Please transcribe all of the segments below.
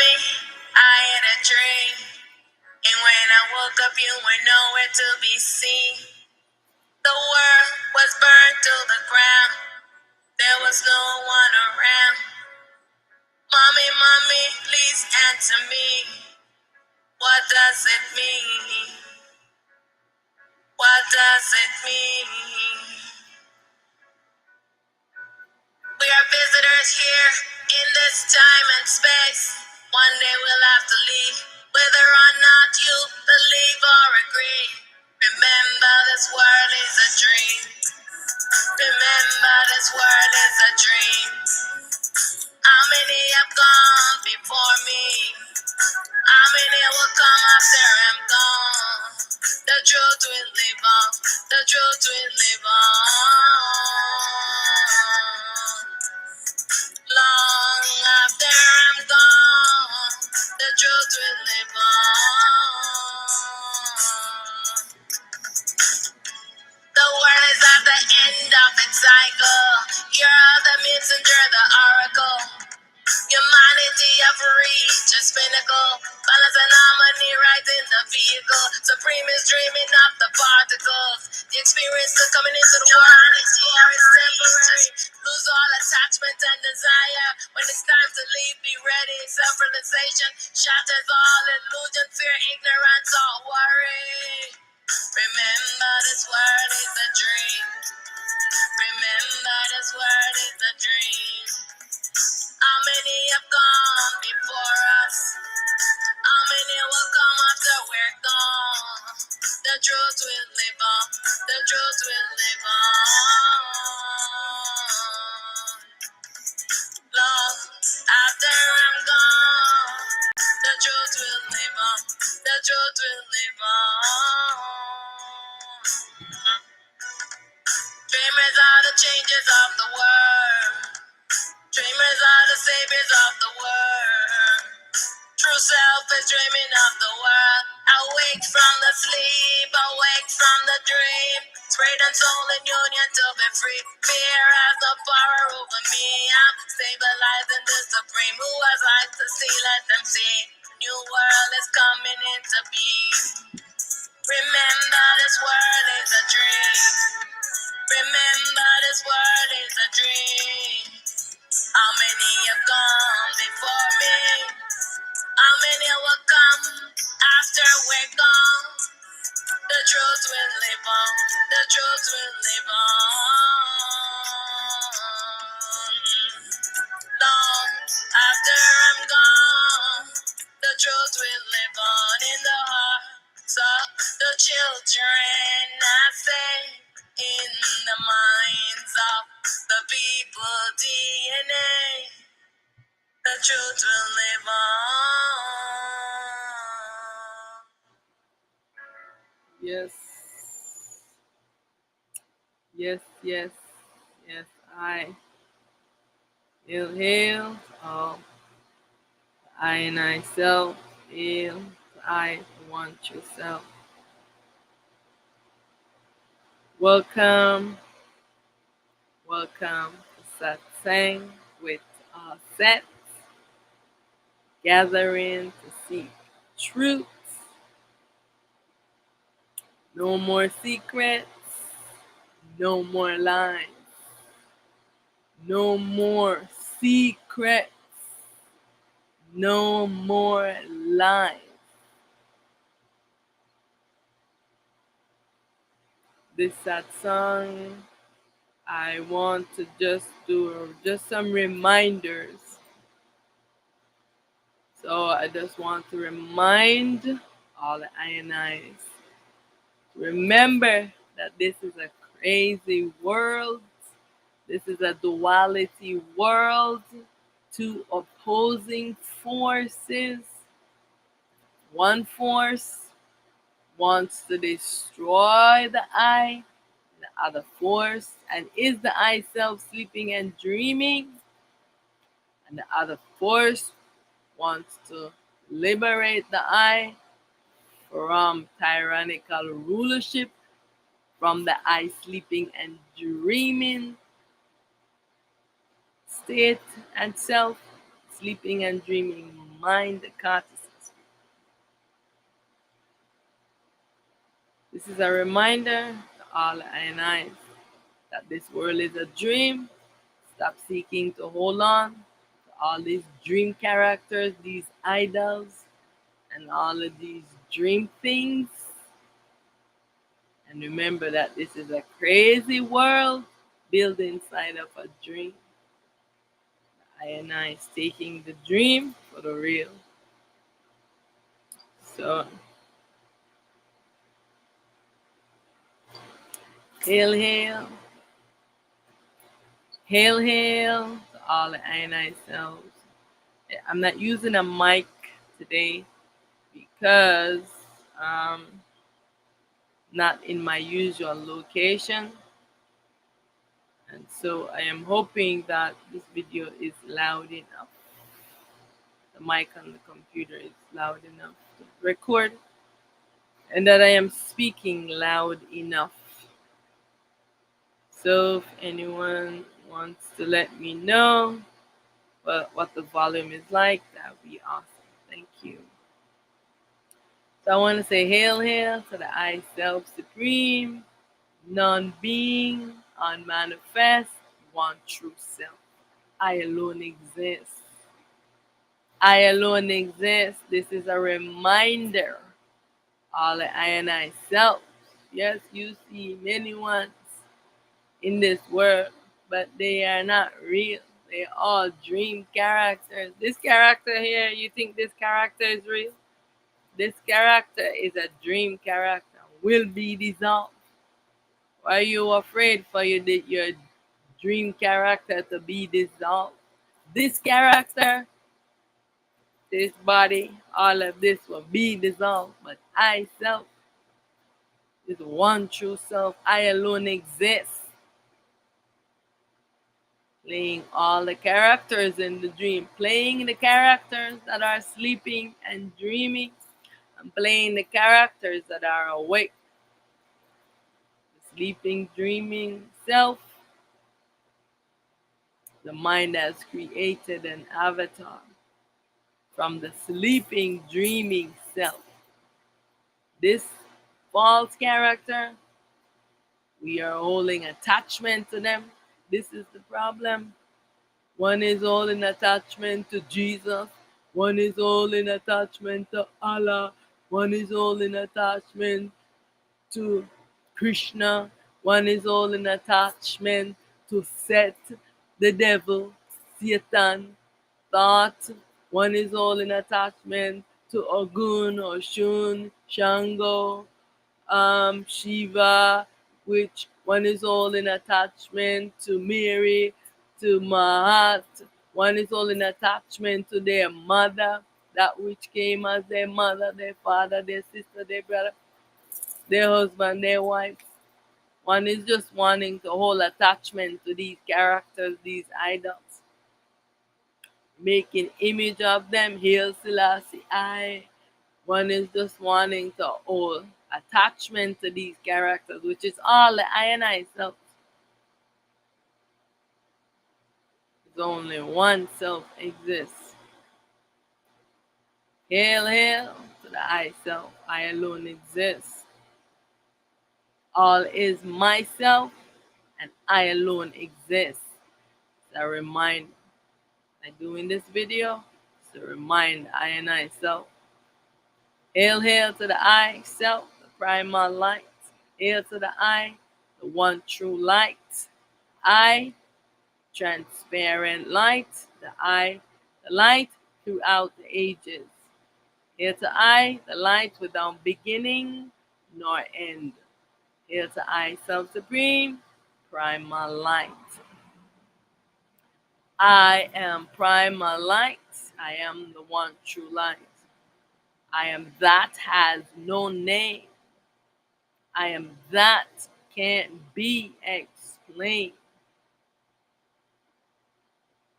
mommy, I had a dream. And when I woke up, you were nowhere to be seen. The world was burned to the ground. There was no one around. Mommy, mommy, please answer me. What does it mean? What does it mean? We are visitors here in this time and space. One day we'll have to leave, whether or not you believe or agree. Remember, this world is a dream. Remember, this world is a dream. How many have gone before me? How many will come after I'm gone? The truth will live on. The truth will live on. Long after I'm gone, the truth will live on. The world is at the end of its cycle. You're the messenger, the oracle. Humanity have reached its pinnacle. Balance and harmony right in the vehicle. Supreme is dreaming of the particles. The experience of coming into the world is here is temporary. Lose all attachment and desire. When it's time to leave, be ready. Self-realization shatters all illusion, fear, ignorance, or worry. Remember, this world is a dream. Remember, this world is a dream. How many have gone before us? How many will come after we're gone? The truth will live on. The truth will live on. Long after I'm gone, the truth will live on. The truth will live on. Dreamers are the changes of the world. Dreamers are the saviors of the world. True self is dreaming of the world. Awake from the sleep, awake from the dream. Spirit and soul in union to be free. Fear has the power over me. I'm stabilizing the supreme. Who has eyes to see, let them see. New world is coming into being. Remember, this world is a dream. Remember, this world is a dream. How many have gone before me? How many will come after we're gone? The truth will live on. The truth will live on. Long after I'm gone, the truth will live on in the hearts of the children. I say, in the minds of the people DNA. The truth will live on. Yes. Yes, yes, yes. Hail. I and I self. Hail. I want yourself. Welcome. Welcome to Satsang with Auset, gathering to seek truth. No more secrets. No more lies. No more secrets. No more lies. This satsang, I want to just do just some reminders. So I just want to remind all the INIs, remember that this is a crazy world. This is a duality world, two opposing forces. One force wants to destroy the I, the other force, and is the I self sleeping and dreaming? And the other force wants to liberate the I from tyrannical rulership, from the I sleeping and dreaming state and self, sleeping and dreaming mind cortices. This is a reminder to all I that this world is a dream. Stop seeking to hold on to all these dream characters, these idols, and all of these dream things. And remember that this is a crazy world built inside of a dream. I is taking the dream for the real. So, hail, hail, hail, hail to all the I selves. I'm not using a mic today because I'm not in my usual location. And so I am hoping that this video is loud enough. The mic on the computer is loud enough to record, and that I am speaking loud enough. So if anyone wants to let me know what the volume is like, that would be awesome. Thank you. So I want to say hail, hail to the I Self Supreme, non-being, unmanifest, one true self. I alone exist. I alone exist. This is a reminder. All the I and I self. Yes, you see many ones in this world, but they are not real. They are all dream characters. This character here, you think this character is real? This character is a dream character. Will be dissolved. Why are you afraid for your dream character to be dissolved? This character, this body, all of this will be dissolved. But I self is one true self. I alone exist. Playing all the characters in the dream, playing the characters that are sleeping and dreaming, and playing the characters that are awake. The sleeping, dreaming self, the mind has created an avatar from the sleeping, dreaming self. This false character, we are holding attachment to them. This is the problem. One is holding attachment to Jesus. One is holding attachment to Allah. One is holding attachment to Krishna. One is holding attachment to Set, the devil, Satan, thought. One is holding attachment to Ogun, Oshun, Shango, Shiva, which one is all in attachment to Mary, to Mahat. One is all in attachment to their mother, that which came as their mother, their father, their sister, their brother, their husband, their wife. One is just wanting to hold attachment to these characters, these idols, making image of them. Hail Selassie, I. One is just wanting to hold attachment to these characters, which is all the I and I self. There's only one self exists. Hail, hail to the I self. I alone exist. All is myself, and I alone exist. It's a reminder. By doing this video, it's a reminder I and I self. Hail, hail to the I self, the primal light. Hail to the I, the one true light. I, transparent light. The I, the light throughout the ages. Hail to I, the light without beginning nor end. Hail to I, self supreme, primal light. I am primal light. I am the one true light. I am that has no name. I am that can't be explained.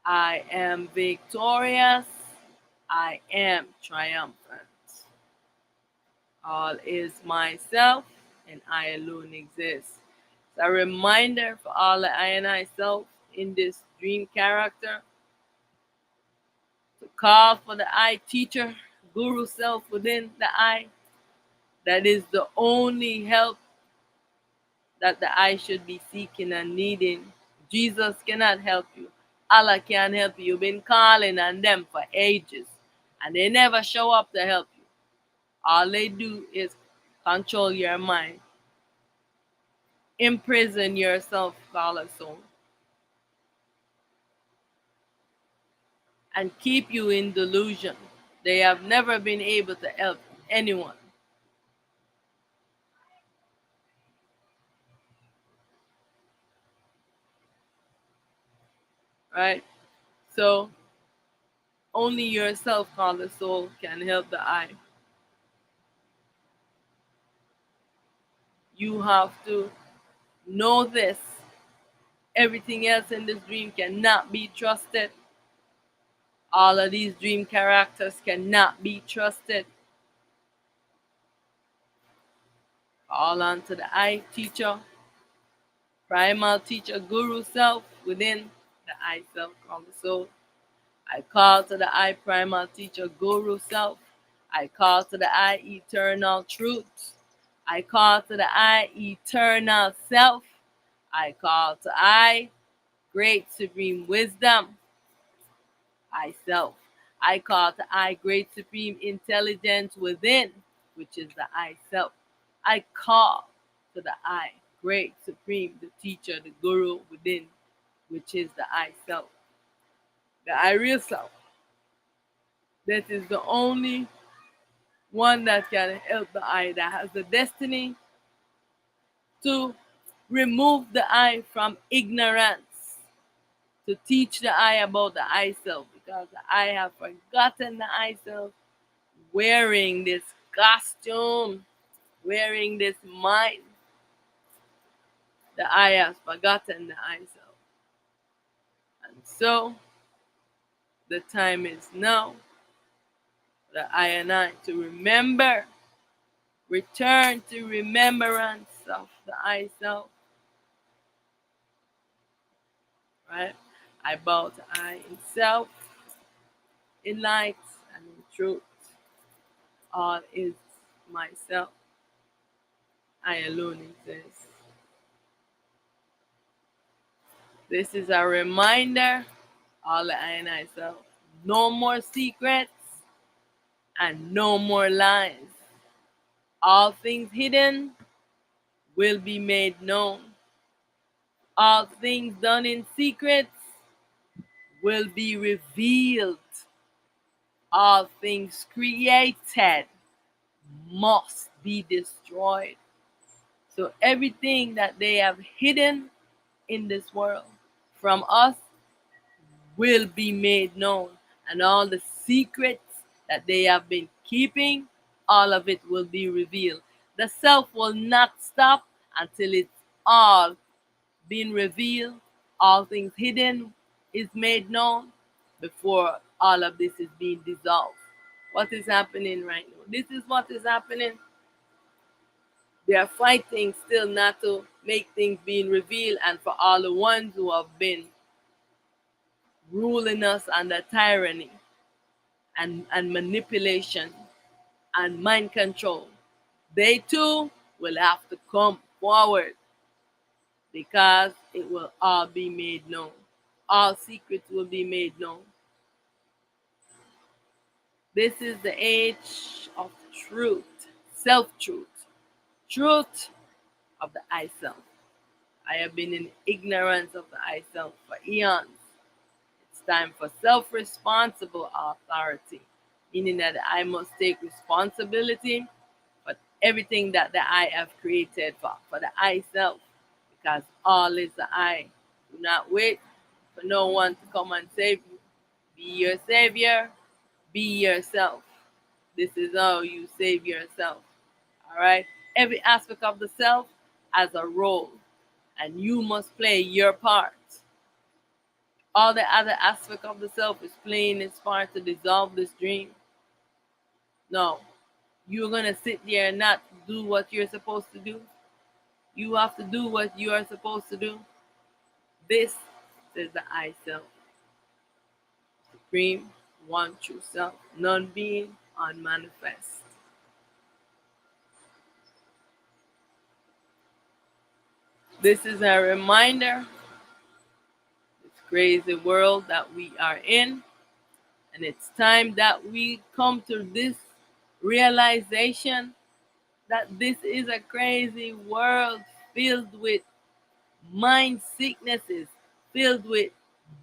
I am victorious. I am triumphant. All is myself, and I alone exist. It's a reminder for all the I and I self in this dream character Call for the I teacher, guru self within the I. That is the only help that the I should be seeking and needing. Jesus cannot help you. Allah can't help you. You've been calling on them for ages and they never show up to help you. All they do is control your mind, imprison yourself, call a soul, and keep you in delusion. They have never been able to help anyone. Right? So only yourself, called the soul, can help the I. You have to know this. Everything else in this dream cannot be trusted. All of these dream characters cannot be trusted. Call on to the I teacher, primal teacher, guru self within the I self called the soul. I call to the I primal teacher, guru self. I call to the I eternal truth. I call to the I eternal self. I call to I great supreme wisdom. I self. I call to I great supreme intelligence within, which is the I self. I call to the I great supreme, the teacher, the guru within, which is the I self. The I real self. That is the only one that can help the I, that has the destiny to remove the I from ignorance, to teach the I about the I self, because the I have forgotten the I self, wearing this costume, wearing this mind. The I has forgotten the I self. And so the time is now for the I and I to remember, return to remembrance of the I self. Right? I bow to I in self, in light, and in truth. All is myself. I alone exist. This is a reminder, all I and I self. No more secrets and no more lies. All things hidden will be made known. All things done in secrets will be revealed. All things created must be destroyed. So everything that they have hidden in this world from us will be made known. And all the secrets that they have been keeping, all of it will be revealed. The self will not stop until it's all been revealed. All things hidden is made known before all of this is being dissolved. What is happening right now? This is what is happening. They are fighting still not to make things being revealed, and for all the ones who have been ruling us under tyranny and manipulation and mind control. They too will have to come forward because it will all be made known. All secrets will be made known. This is the age of truth, self truth, truth of the I self. I have been in ignorance of the I self for eons. It's time for self responsible authority, meaning that I must take responsibility for everything that the I have created for the I self, because all is the I. Do not wait for no one to come and save you. Be your savior, be yourself. This is how you save yourself. All right? Every aspect of the self has a role, and you must play your part. All the other aspect of the self is playing its part to dissolve this dream. No, you're gonna sit there and not do what you're supposed to do. You have to do what you are supposed to do. This is the I self, supreme one true self, none being unmanifest. This is a reminder, this crazy world that we are in, and it's time that we come to this realization that this is a crazy world filled with mind sicknesses, filled with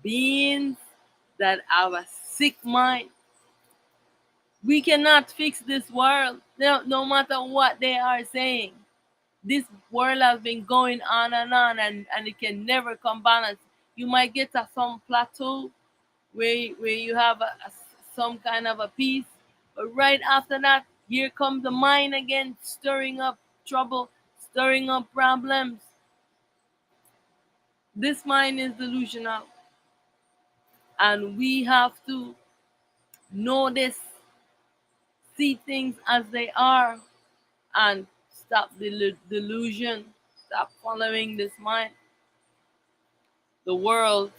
beings that have a sick mind. We cannot fix this world, no matter what they are saying. This world has been going on, and it can never come balance. You might get to some plateau where you have some kind of a peace, but right after that, here comes the mind again, stirring up trouble, stirring up problems. This mind is delusional, and we have to know this, see things as they are, and stop the delusion, stop following this mind. The world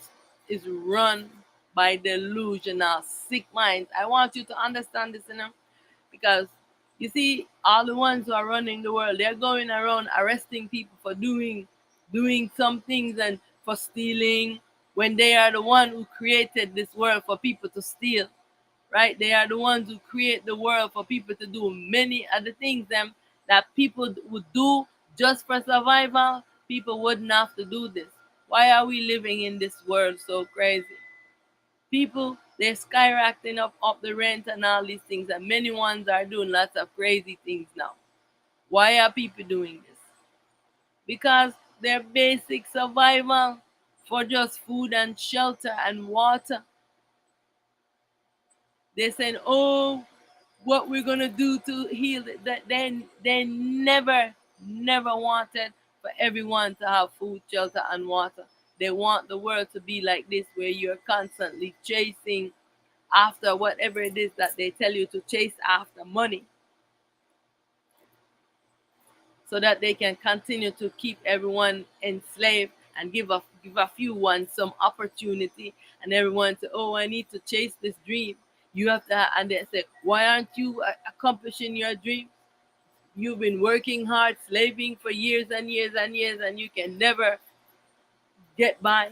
is run by delusional, sick minds. I want you to understand this, because you see, all the ones who are running the world, they're going around arresting people for doing some things and for stealing, when they are the one who created this world for people to steal, right? They are the ones who create the world for people to do many other things them that people would do just for survival. People wouldn't have to do this. Why are we living in this world so crazy? People, they're skyrocketing up the rent and all these things, and many ones are doing lots of crazy things now. Why are people doing this? Because their basic survival for just food and shelter and water. They're saying, oh, what we're gonna do to heal it. That they never wanted for everyone to have food, shelter, and water. They want the world to be like this, where you're constantly chasing after whatever it is that they tell you to chase after, money, so that they can continue to keep everyone enslaved and give a few ones some opportunity, and everyone say, oh, I need to chase this dream. You have to, and they say, why aren't you accomplishing your dream? You've been working hard, slaving for years and years and years, and you can never get by.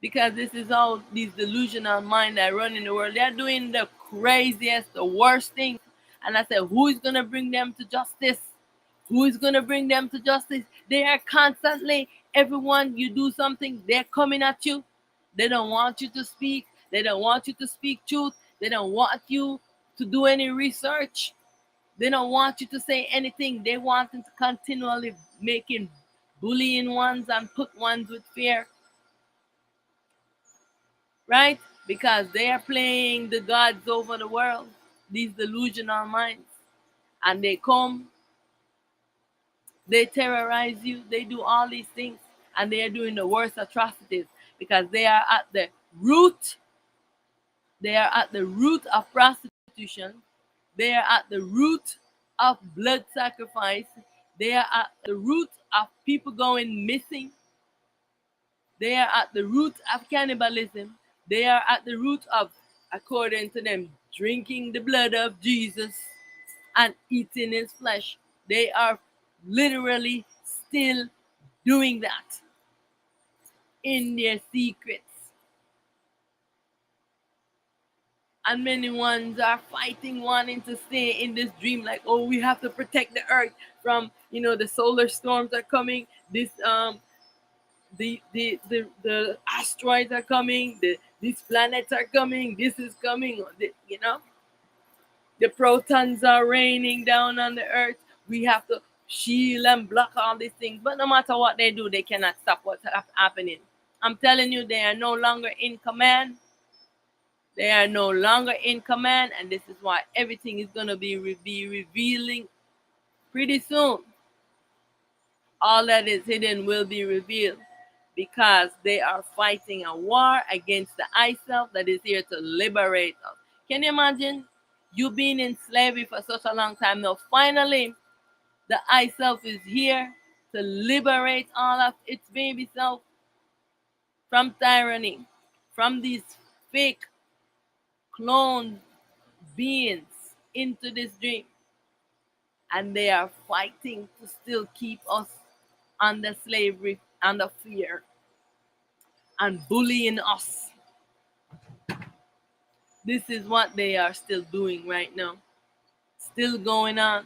Because this is all these delusional minds that run in the world. They're doing the craziest, the worst things. And I said, who is gonna bring them to justice? Who is gonna bring them to justice? They are constantly, everyone you do something, they're coming at you. They don't want you to speak. They don't want you to speak truth. They don't want you to do any research. They don't want you to say anything. They want to continually making bullying ones and put ones with fear, right? Because they are playing the gods over the world, these delusional minds. And they come, they terrorize you, they do all these things, and they are doing the worst atrocities, because they are at the root, they are at the root of prostitution, they are at the root of blood sacrifice, they are at the root of people going missing, they are at the root of cannibalism. They are at the root of, according to them, drinking the blood of Jesus and eating his flesh. They are literally still doing that in their secrets. And many ones are fighting, wanting to stay in this dream, like, oh, we have to protect the earth from, the solar storms are coming. This the asteroids are coming, these planets are coming, this is coming, the protons are raining down on the earth. We have to shield and block all these things, but no matter what they do, they cannot stop what's happening. I'm telling you, they are no longer in command. They are no longer in command, and this is why everything is going to be revealing pretty soon. All that is hidden will be revealed, because they are fighting a war against the I self that is here to liberate us. Can you imagine you being in slavery for such a long time? Now, finally, the I self is here to liberate all of its baby self from tyranny, from these fake clone beings into this dream, and they are fighting to still keep us under slavery, under fear, and bullying us. This is what they are still doing right now, still going on.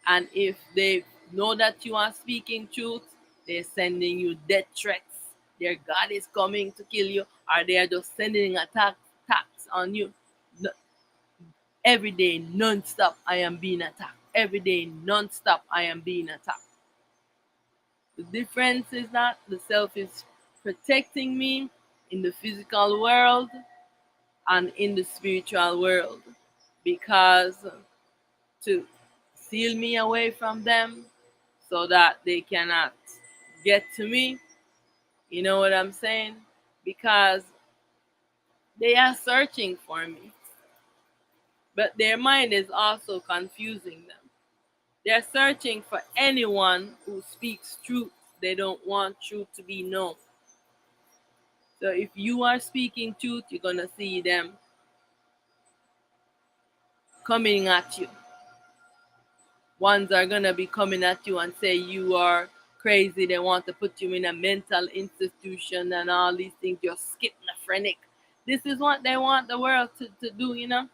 And if they know that you are speaking truth, they're sending you death threats. Their God is coming to kill you, or they are just sending attacks on you. Every day, non-stop, I am being attacked. Every day, non-stop, I am being attacked. The difference is that the self is protecting me in the physical world and in the spiritual world, because to seal me away from them so that they cannot get to me. You know what I'm saying? Because they are searching for me, but their mind is also confusing them. They're searching for anyone who speaks truth. They don't want truth to be known. So if you are speaking truth, you're going to see them coming at you. Ones are gonna be coming at you and say you are crazy. They want to put you in a mental institution and all these things. You're schizophrenic. This is what they want the world to do, you know?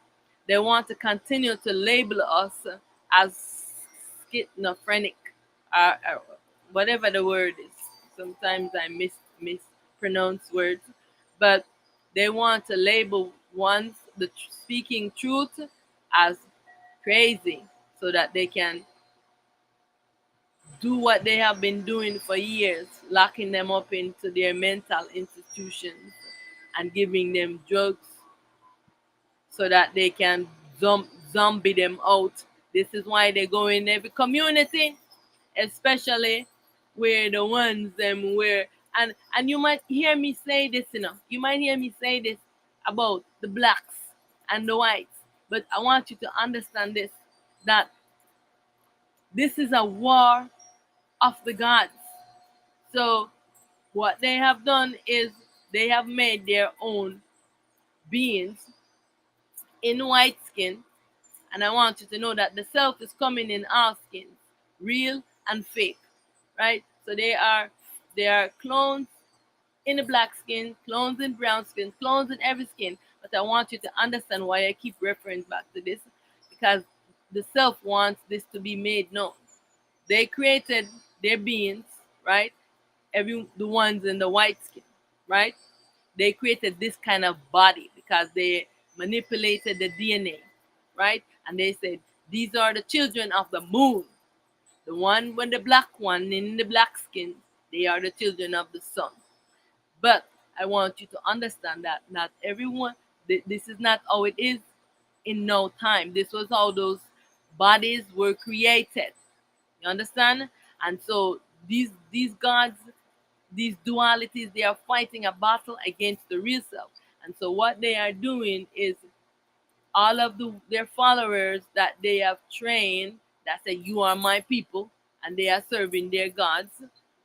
They want to continue to label us as schizophrenic, or whatever the word is. Sometimes I mispronounce words, but they want to label ones the speaking truth as crazy so that they can do what they have been doing for years, locking them up into their mental institutions and giving them drugs so that they can zombie them out. This is why they go in every community, especially where the ones them where and you might hear me say this, you know. You might hear me say this about the blacks and the whites, but I want you to understand this, that this is a war of the gods. So what they have done is they have made their own beings in white skin, and I want you to know that the self is coming in all skins, real and fake, right? So they are clones in the black skin, clones in brown skin, clones in every skin. But I want you to understand why I keep referring back to this, because the self wants this to be made known. They created their beings, right? The ones in the white skin, right? They created this kind of body because they manipulated the DNA, right? And they said these are the children of the moon. The one when the black one in the black skin, they are the children of the sun. But I want you to understand that not everyone. This is not how it is in no time. This was how those bodies were created. You understand? And so these gods, these dualities, they are fighting a battle against the real self. And so what they are doing is all of their followers that they have trained that say you are my people and they are serving their gods,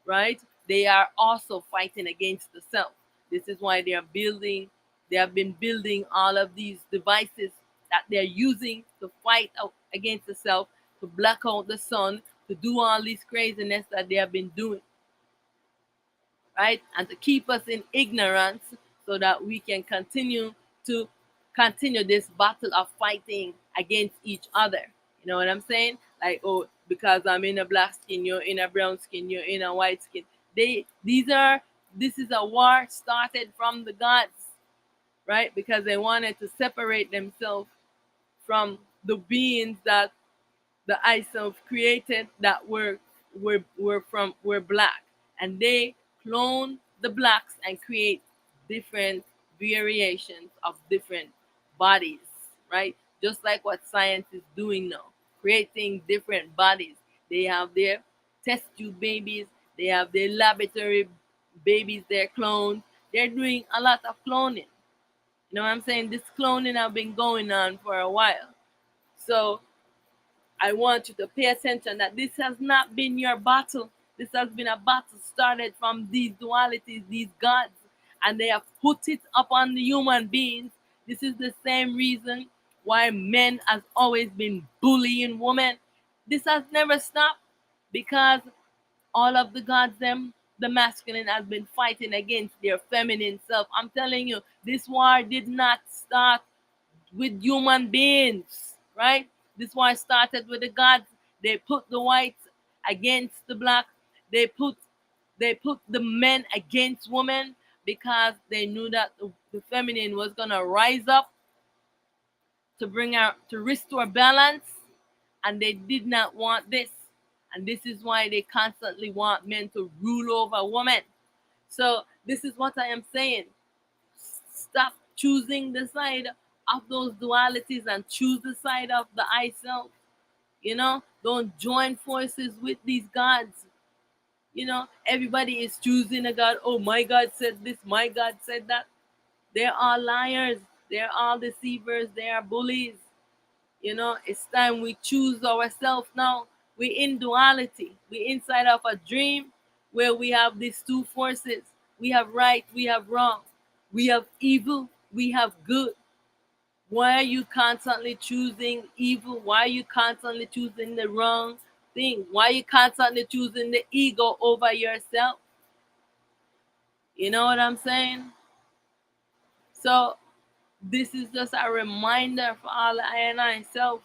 right? They are also fighting against the self. This is why they have been building all of these devices that they're using to fight against the self, to black out the sun, to do all this craziness that they have been doing, right? And to keep us in ignorance so that we can to continue this battle of fighting against each other. You know what I'm saying? Like, oh, because I'm in a black skin, you're in a brown skin, you're in a white skin. This is a war started from the gods, right? Because they wanted to separate themselves from the beings that the Iself created that were black, and they clone the blacks and create different variations of different bodies, right? Just like what science is doing now, creating different bodies. They have their test tube babies, they have their laboratory babies, their clones. They're doing a lot of cloning. You know what I'm saying? This cloning have been going on for a while. So I want you to pay attention that this has not been your battle. This has been a battle started from these dualities, these gods. and they have put it upon the human beings. This is the same reason why men has always been bullying women. This has never stopped because all of the gods them, the masculine has been fighting against their feminine self. I'm telling you, this war did not start with human beings, right? This war started with the gods. They put the whites against the black. They put the men against women because they knew that the feminine was gonna rise up to bring out to restore balance, and they did not want this. And this is why they constantly want men to rule over women. So this is what I am saying. Stop choosing the side of those dualities and choose the side of the I self. Don't join forces with these gods. Everybody is choosing a god. Oh, my God said this, my God said that. They're all liars, they're all deceivers, they are bullies. It's time we choose ourselves now. We're in duality. We're inside of a dream where we have these two forces. We have right, we have wrong. We have evil, we have good. Why are you constantly choosing evil? Why are you constantly choosing the wrong thing? Why are you constantly choosing the ego over yourself? You know what I'm saying? So this is just a reminder for all I and I self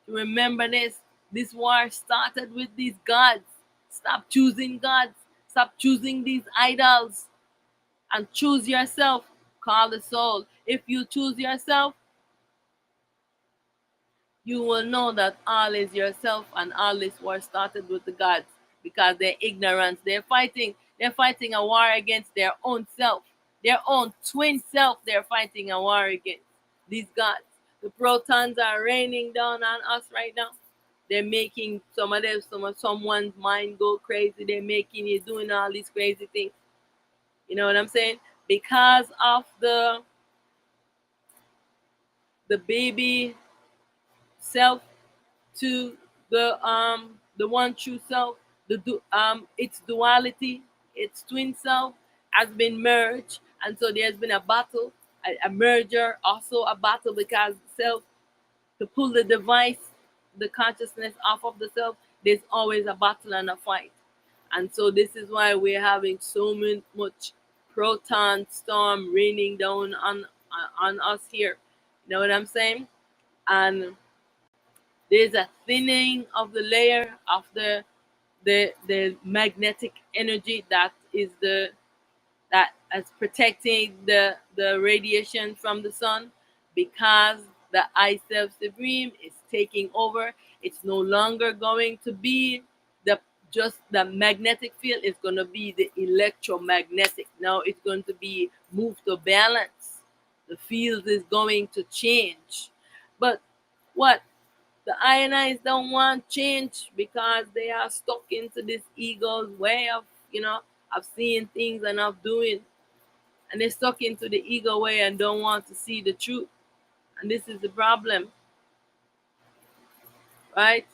to remember this. This war started with these gods. Stop choosing gods. Stop choosing these idols and choose yourself. Call the soul. If you choose yourself, you will know that all is yourself and all this war started with the gods because their ignorance. They're fighting a war against their own self, their own twin self. They're fighting a war against these gods. The protons are raining down on us right now. They're making someone's mind go crazy. They're making you doing all these crazy things. You know what I'm saying? Because of the baby self to the one true self, its duality, its twin self has been merged, and so there's been a battle, a merger, also a battle because self to pull the device, the consciousness off of the self. There's always a battle and a fight, and so this is why we're having so much proton storm raining down on us here. You know what I'm saying? And there's a thinning of the layer of the magnetic energy that is protecting the radiation from the sun because the I self supreme is taking over. It's no longer going to be the just the magnetic field. It's going to be the electromagnetic. Now it's going to be moved to balance. The field is going to change. But what the ionized don't want change because they are stuck into this ego's way of seeing things and of doing, and they're stuck into the ego way and don't want to see the truth. And this is the problem, right?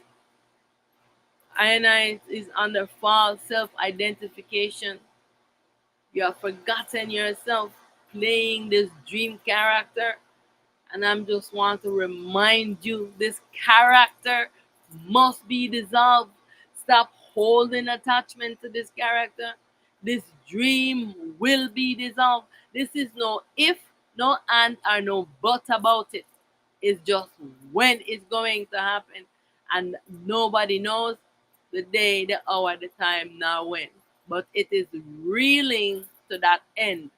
Ionized is under false self-identification. You have forgotten yourself, playing this dream character. And I'm just want to remind you, this character must be dissolved. Stop holding attachment to this character. This dream will be dissolved. This is no if, no and, or no but about it. It's just when it's going to happen. And nobody knows the day, the hour, the time, nor when. But it is reeling to that end.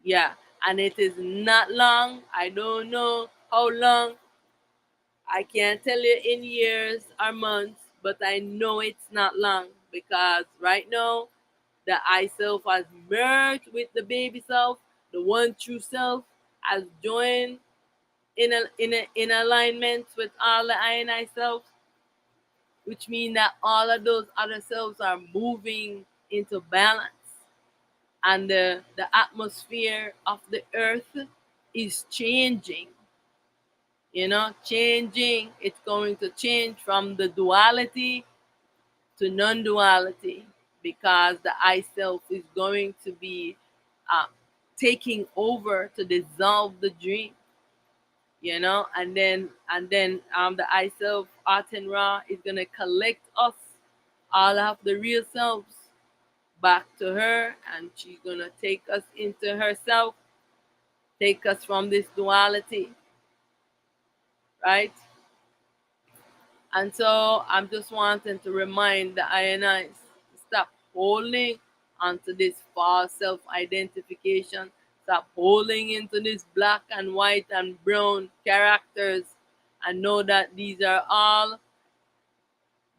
Yeah, and it is not long. I don't know how long. I can't tell you in years or months, but I know it's not long because right now the I self has merged with the baby self. The one true self has joined in alignment with all the I and I selves, which means that all of those other selves are moving into balance, and the atmosphere of the earth is changing. Changing. It's going to change from the duality to non-duality. because the I self is going to be uh, taking over to dissolve the dream, and then the I self Aten Ra is gonna collect us, all of the real selves, back to her, and she's gonna take us into herself, take us from this duality, right? And so I'm just wanting to remind the INIs to stop holding onto this false self identification, stop holding into this black and white and brown characters, and know that these are all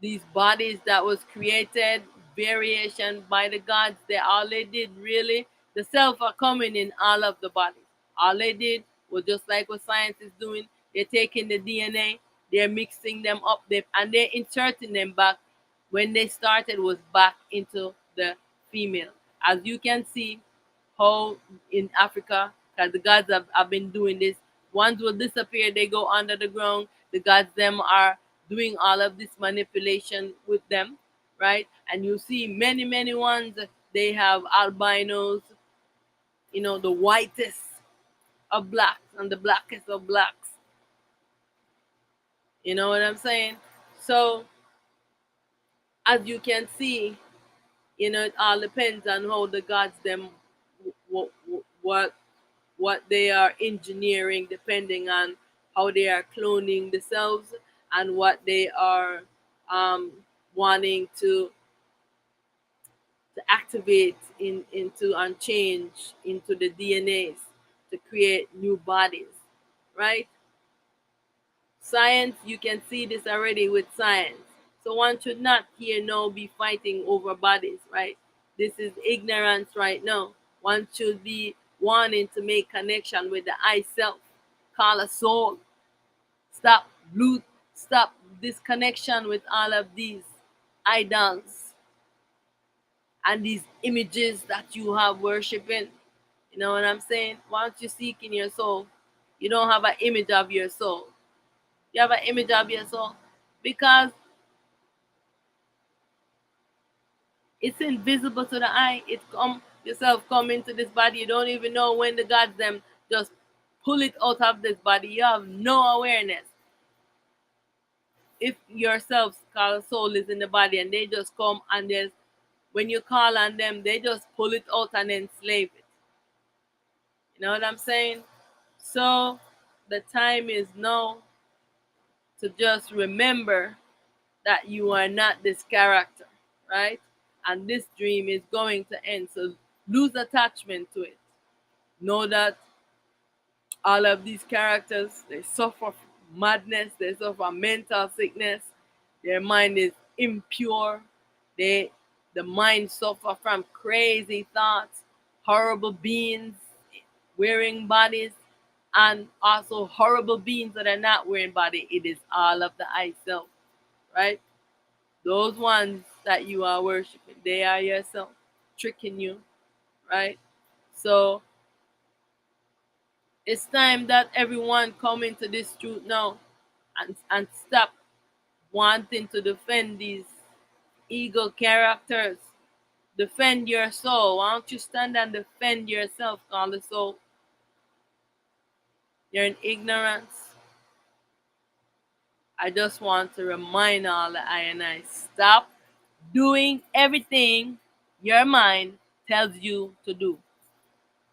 these bodies that was created variation by the gods. They did really, the self are coming in all of the bodies. All they did was just like what science is doing. They're taking the DNA, they're mixing them up, and they're inserting them back. When they started was back into the female. As you can see, how in Africa, because the gods have been doing this. Ones will disappear, they go under the ground. The gods them are doing all of this manipulation with them, right? And you see many, many ones, they have albinos, the whitest of blacks and the blackest of blacks. You know what I'm saying? So, as you can see, it all depends on how the gods them, what, what what they are engineering, depending on how they are cloning themselves and what they are um, wanting to activate into and change into the DNAs to create new bodies, right? Science, you can see this already with science. So one should not here now be fighting over bodies, right? This is ignorance right now. One should be wanting to make connection with the I self, call a soul. Stop blue, stop this connection with all of these idols and these images that you have worshiping. You know what I'm saying? Once you seek in your soul, you don't have an image of your soul. You have an image of your soul because it's invisible to the eye. It come yourself come into this body. You don't even know when the gods them just pull it out of this body. You have no awareness. If yourself called soul is in the body and they just come and there's when you call on them, they just pull it out and enslave it. You know what I'm saying? So the time is now to just remember that you are not this character, right? And this dream is going to end. So lose attachment to it. Know that all of these characters, they suffer madness, they suffer mental sickness, their mind is impure, they the mind suffer from crazy thoughts, horrible beings wearing bodies, and also horrible beings that are not wearing body. It is all of the I self, right? Those ones that you are worshiping, they are yourself tricking you, right? So it's time that everyone come into this truth now and stop wanting to defend these ego characters. Defend your soul. Why don't you stand and defend yourself, call the soul? You're in ignorance. I just want to remind all the I and I, stop doing everything your mind tells you to do.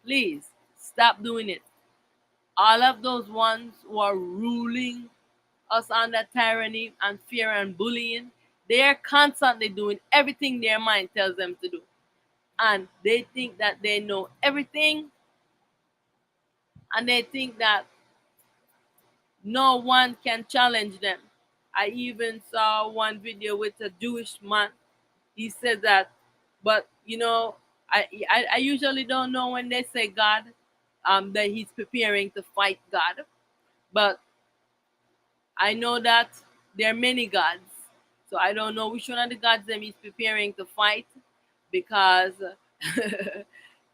Please stop doing it. All of those ones who are ruling us under tyranny and fear and bullying, they are constantly doing everything their mind tells them to do. And they think that they know everything, and they think that no one can challenge them. I even saw one video with a Jewish man. He said that, but I usually don't know when they say God, that he's preparing to fight God. But I know that there are many gods. So I don't know which one of the gods them he's preparing to fight because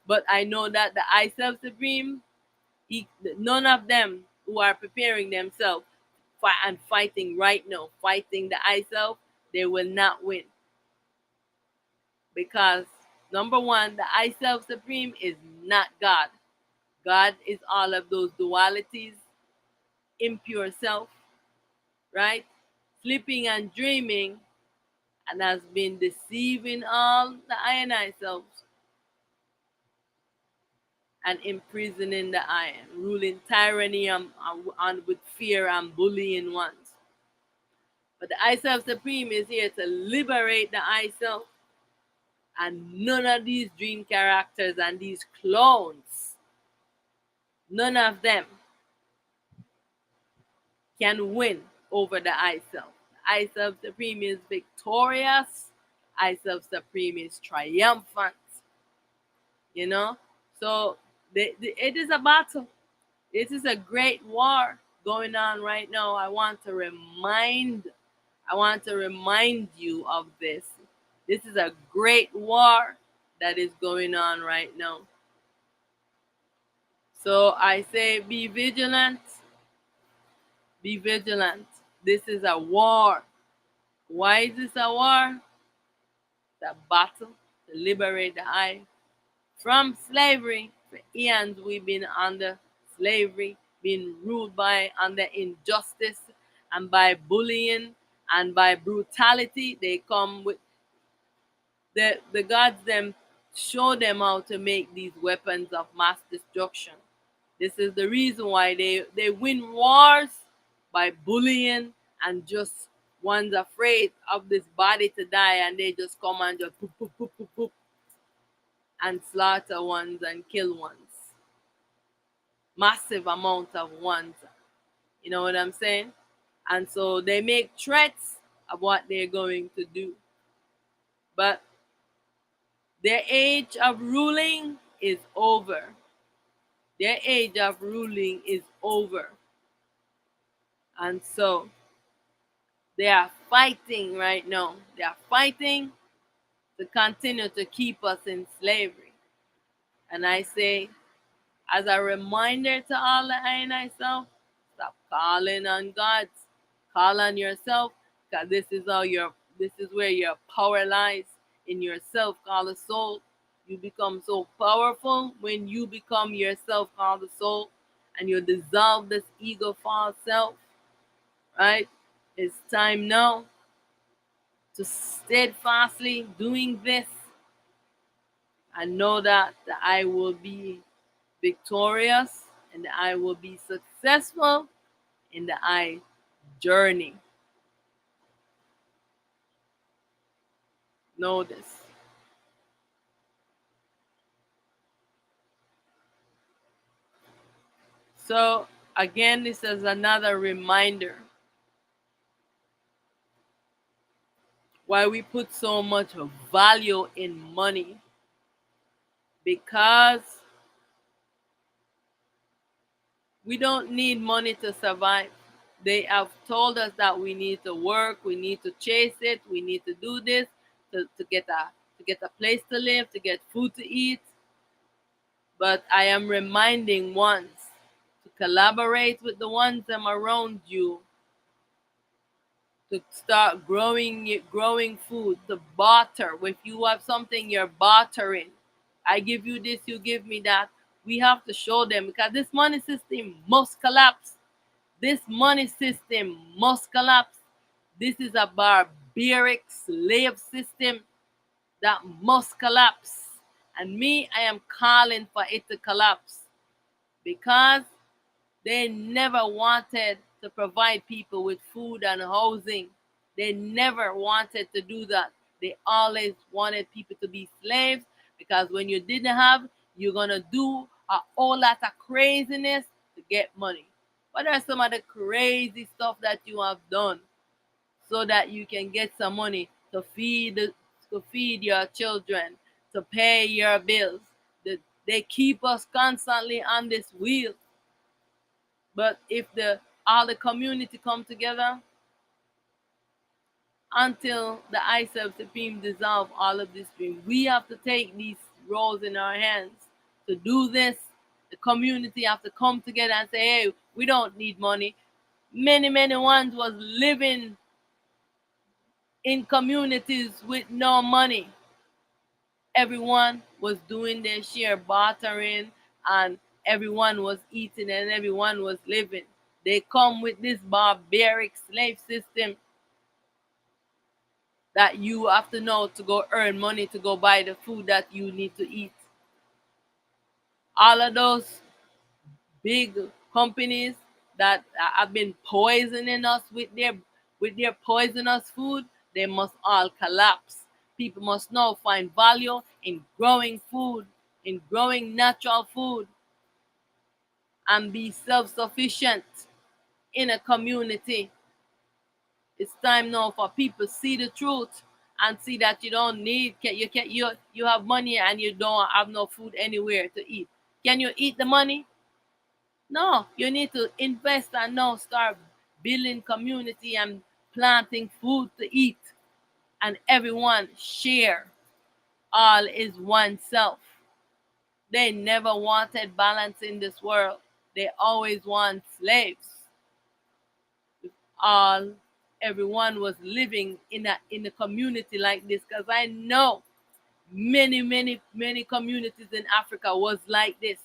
but I know that the I self supreme, none of them who are preparing themselves and fighting right now, fighting the I self, they will not win. Because number one, the I Self Supreme is not God. God is all of those dualities, impure self, right? Sleeping and dreaming, and has been deceiving all the I and I selves and imprisoning the I, ruling tyranny and with fear and bullying ones. But the I Self Supreme is here to liberate the I Self, and none of these dream characters and these clones, none of them can win over the I Self. The I Self Supreme is victorious. I Self Supreme is triumphant. You know, so it is a battle. It is a great war going on right now. I want to remind you of this. This is a great war that is going on right now. So I say be vigilant. Be vigilant. This is a war. Why is this a war? It's a battle to liberate the I from slavery. For eons we've been under slavery, being ruled by under injustice and by bullying and by brutality. They come with the gods them show them how to make these weapons of mass destruction. This is the reason why they win wars by bullying and just one's afraid of this body to die and they just come and just poop, poop, poop, poop, poop, and slaughter ones and kill ones. Massive amount of ones. You know what I'm saying? And so they make threats of what they're going to do. But their age of ruling is over. Their age of ruling is over. And so they are fighting right now. They are fighting to continue to keep us in slavery. And I say, as a reminder to all the I and I self, stop calling on God. Call on yourself, because this is where your power lies, in yourself called the soul. You become so powerful when you become yourself called the soul, and you dissolve this ego false self, right? It's time now to steadfastly doing this and know that I will be victorious and I will be successful in the I journey. Know this. So, again, this is another reminder why we put so much value in money, because we don't need money to survive. They have told us that we need to work, we need to chase it, we need to do this to get a place to live, to get food to eat. But I am reminding ones to collaborate with the ones that are around you, to start growing food, to barter. If you have something, you're bartering. I give you this, you give me that. We have to show them, because this money system must collapse. This money system must collapse. This is a barbaric slave system that must collapse. And me, I am calling for it to collapse, because they never wanted to provide people with food and housing. They never wanted to do that. They always wanted people to be slaves, because when you didn't have, you're going to do a whole lot of craziness to get money. What are some of the crazy stuff that you have done so that you can get some money to feed your children, to pay your bills? They keep us constantly on this wheel. But if the all the community come together until the I Self Supreme dissolve all of this dream, we have to take these roles in our hands to do this. The community have to come together and say, hey, we don't need money. Many ones was living in communities with no money. Everyone was doing their share, bartering, and everyone was eating and everyone was living. They come with this barbaric slave system that you have to know to go earn money to go buy the food that you need to eat. All of those big companies that have been poisoning us with their poisonous food, they must all collapse. People must now find value in growing food, in growing natural food, and be self-sufficient in a community. It's time now for people to see the truth and see that you don't need you have money and you don't have no food anywhere to eat. Can you eat the money? No, you need to invest and now start building community and planting food to eat, and everyone share. All is oneself. They never wanted balance in this world. They always want slaves. All everyone was living in a community like this, because I know many communities in Africa was like this.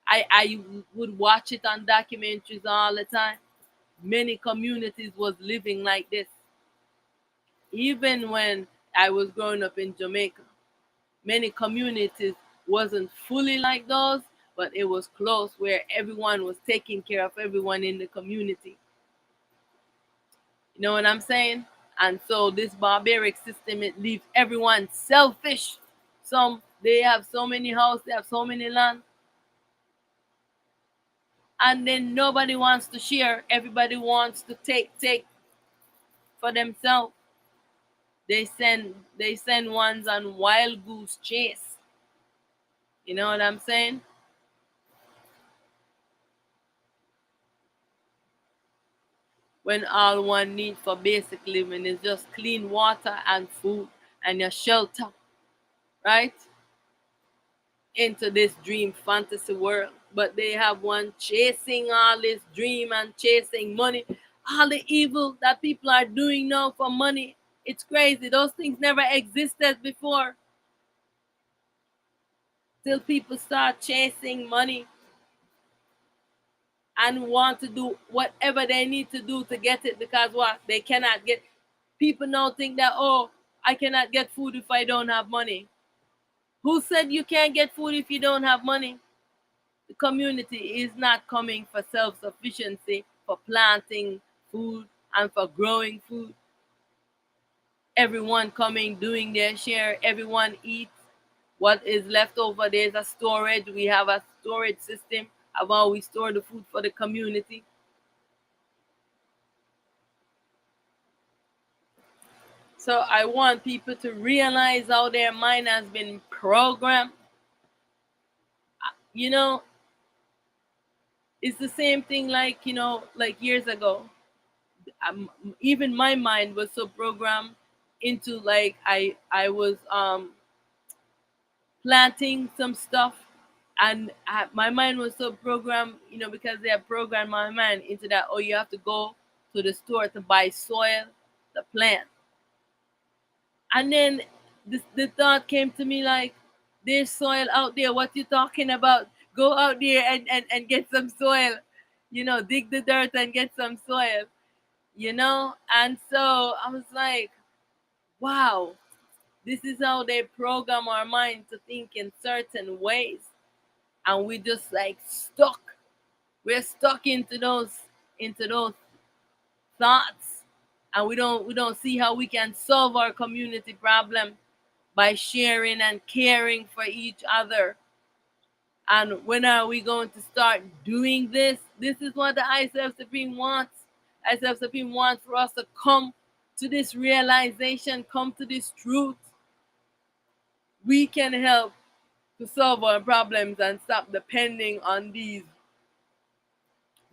I would watch it on documentaries all the time. Many communities was living like this. Even when I was growing up in Jamaica, many communities wasn't fully like those, but it was close where everyone was taking care of everyone in the community. You know what I'm saying? And so this barbaric system, it leaves everyone selfish. Some they have so many houses, they have so many land, and then nobody wants to share. Everybody wants to take for themselves. They send ones on wild goose chase. You know what I'm saying? When all one needs for basic living is just clean water and food and your shelter, right? Into this dream fantasy world. But they have one chasing all this dream and chasing money. All the evil that people are doing now for money. It's crazy. Those things never existed before. Till people start chasing money and want to do whatever they need to do to get it, because what they cannot get. People now think that, oh, I cannot get food if I don't have money. Who said you can't get food if you don't have money? The community is not coming for self-sufficiency, for planting food and for growing food. Everyone coming doing their share. Everyone eats. What is left over, there's a storage. We have a storage system of how we store the food for the community. So I want people to realize how their mind has been programmed. You know, it's the same thing like, like years ago. Even my mind was so programmed into, like, I was planting some stuff, and my mind was so programmed, because they have programmed my mind into that, oh, you have to go to the store to buy soil to plant. And then the thought came to me like, there's soil out there. What you talking about? Go out there and get some soil. Dig the dirt and get some soil. And so I was like, wow, this is how they program our mind to think in certain ways. And we just like stuck. We're stuck into those thoughts. And we don't see how we can solve our community problem by sharing and caring for each other. And when are we going to start doing this? This is what the ISF Supreme wants. ISF Supreme wants for us to come to this realization, come to this truth. We can help to solve our problems and stop depending on these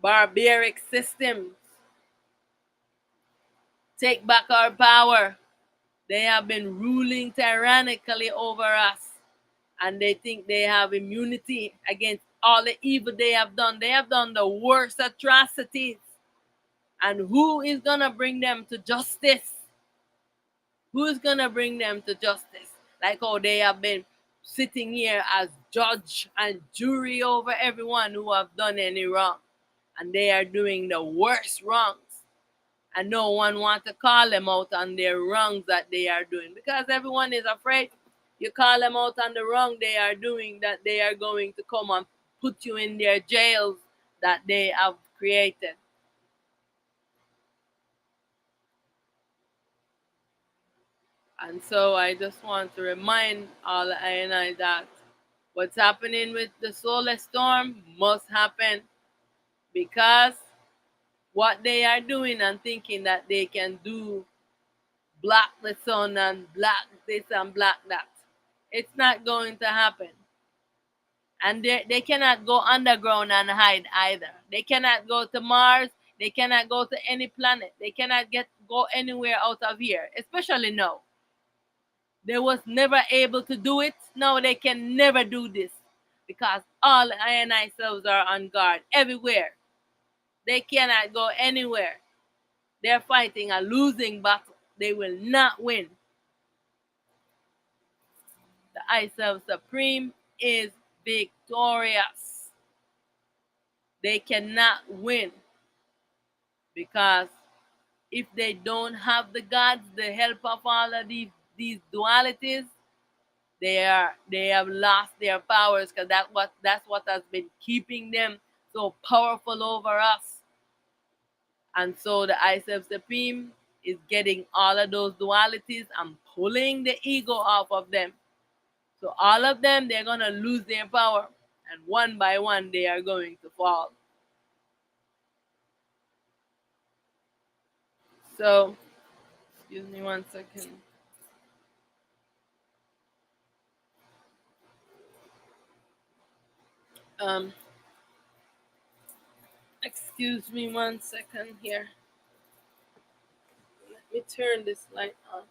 barbaric systems. Take back our power. They have been ruling tyrannically over us, and they think they have immunity against all the evil they have done. They have done the worst atrocities. And who is going to bring them to justice? Who is going to bring them to justice? like how they have been sitting here as judge and jury over everyone who have done any wrong, and they are doing the worst wrongs, and no one want to call them out on their wrongs that they are doing, because everyone is afraid you call them out on the wrong they are doing, that they are going to come and put you in their jails that they have created. And so I just want to remind all I and I that what's happening with the solar storm must happen, because what they are doing and thinking that they can do, block the sun and block this and block that, it's not going to happen. And they cannot go underground and hide either. They cannot go to Mars. They cannot go to any planet. They cannot go anywhere out of here, especially now. They was never able to do it. No, they can never do this, because all I and I selves are on guard everywhere. They cannot go anywhere. They're fighting a losing battle. They will not win. The I self supreme is victorious. They cannot win, because if they don't have the gods, the help of all of these dualities, they have lost their powers, because that's what has been keeping them so powerful over us. And so the I Self Supreme is getting all of those dualities and pulling the ego off of them. So all of them, they're gonna lose their power, and one by one they are going to fall. So excuse me 1 second. Um, excuse me 1 second here. Let me turn this light on.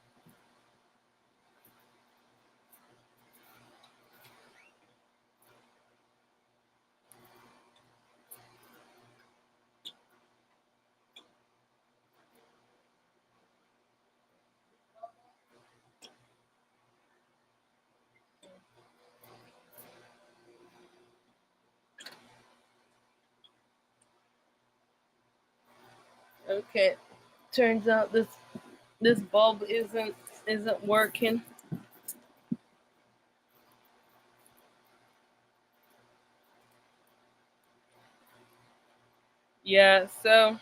Okay. Turns out this bulb isn't working. Yeah, so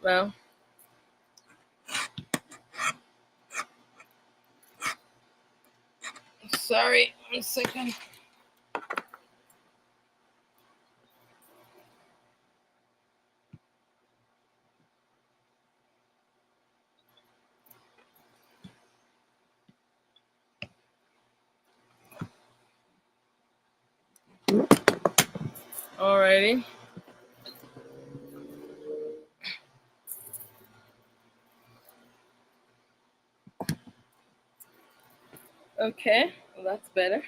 well, sorry, 1 second. Alrighty. Okay, well, that's better.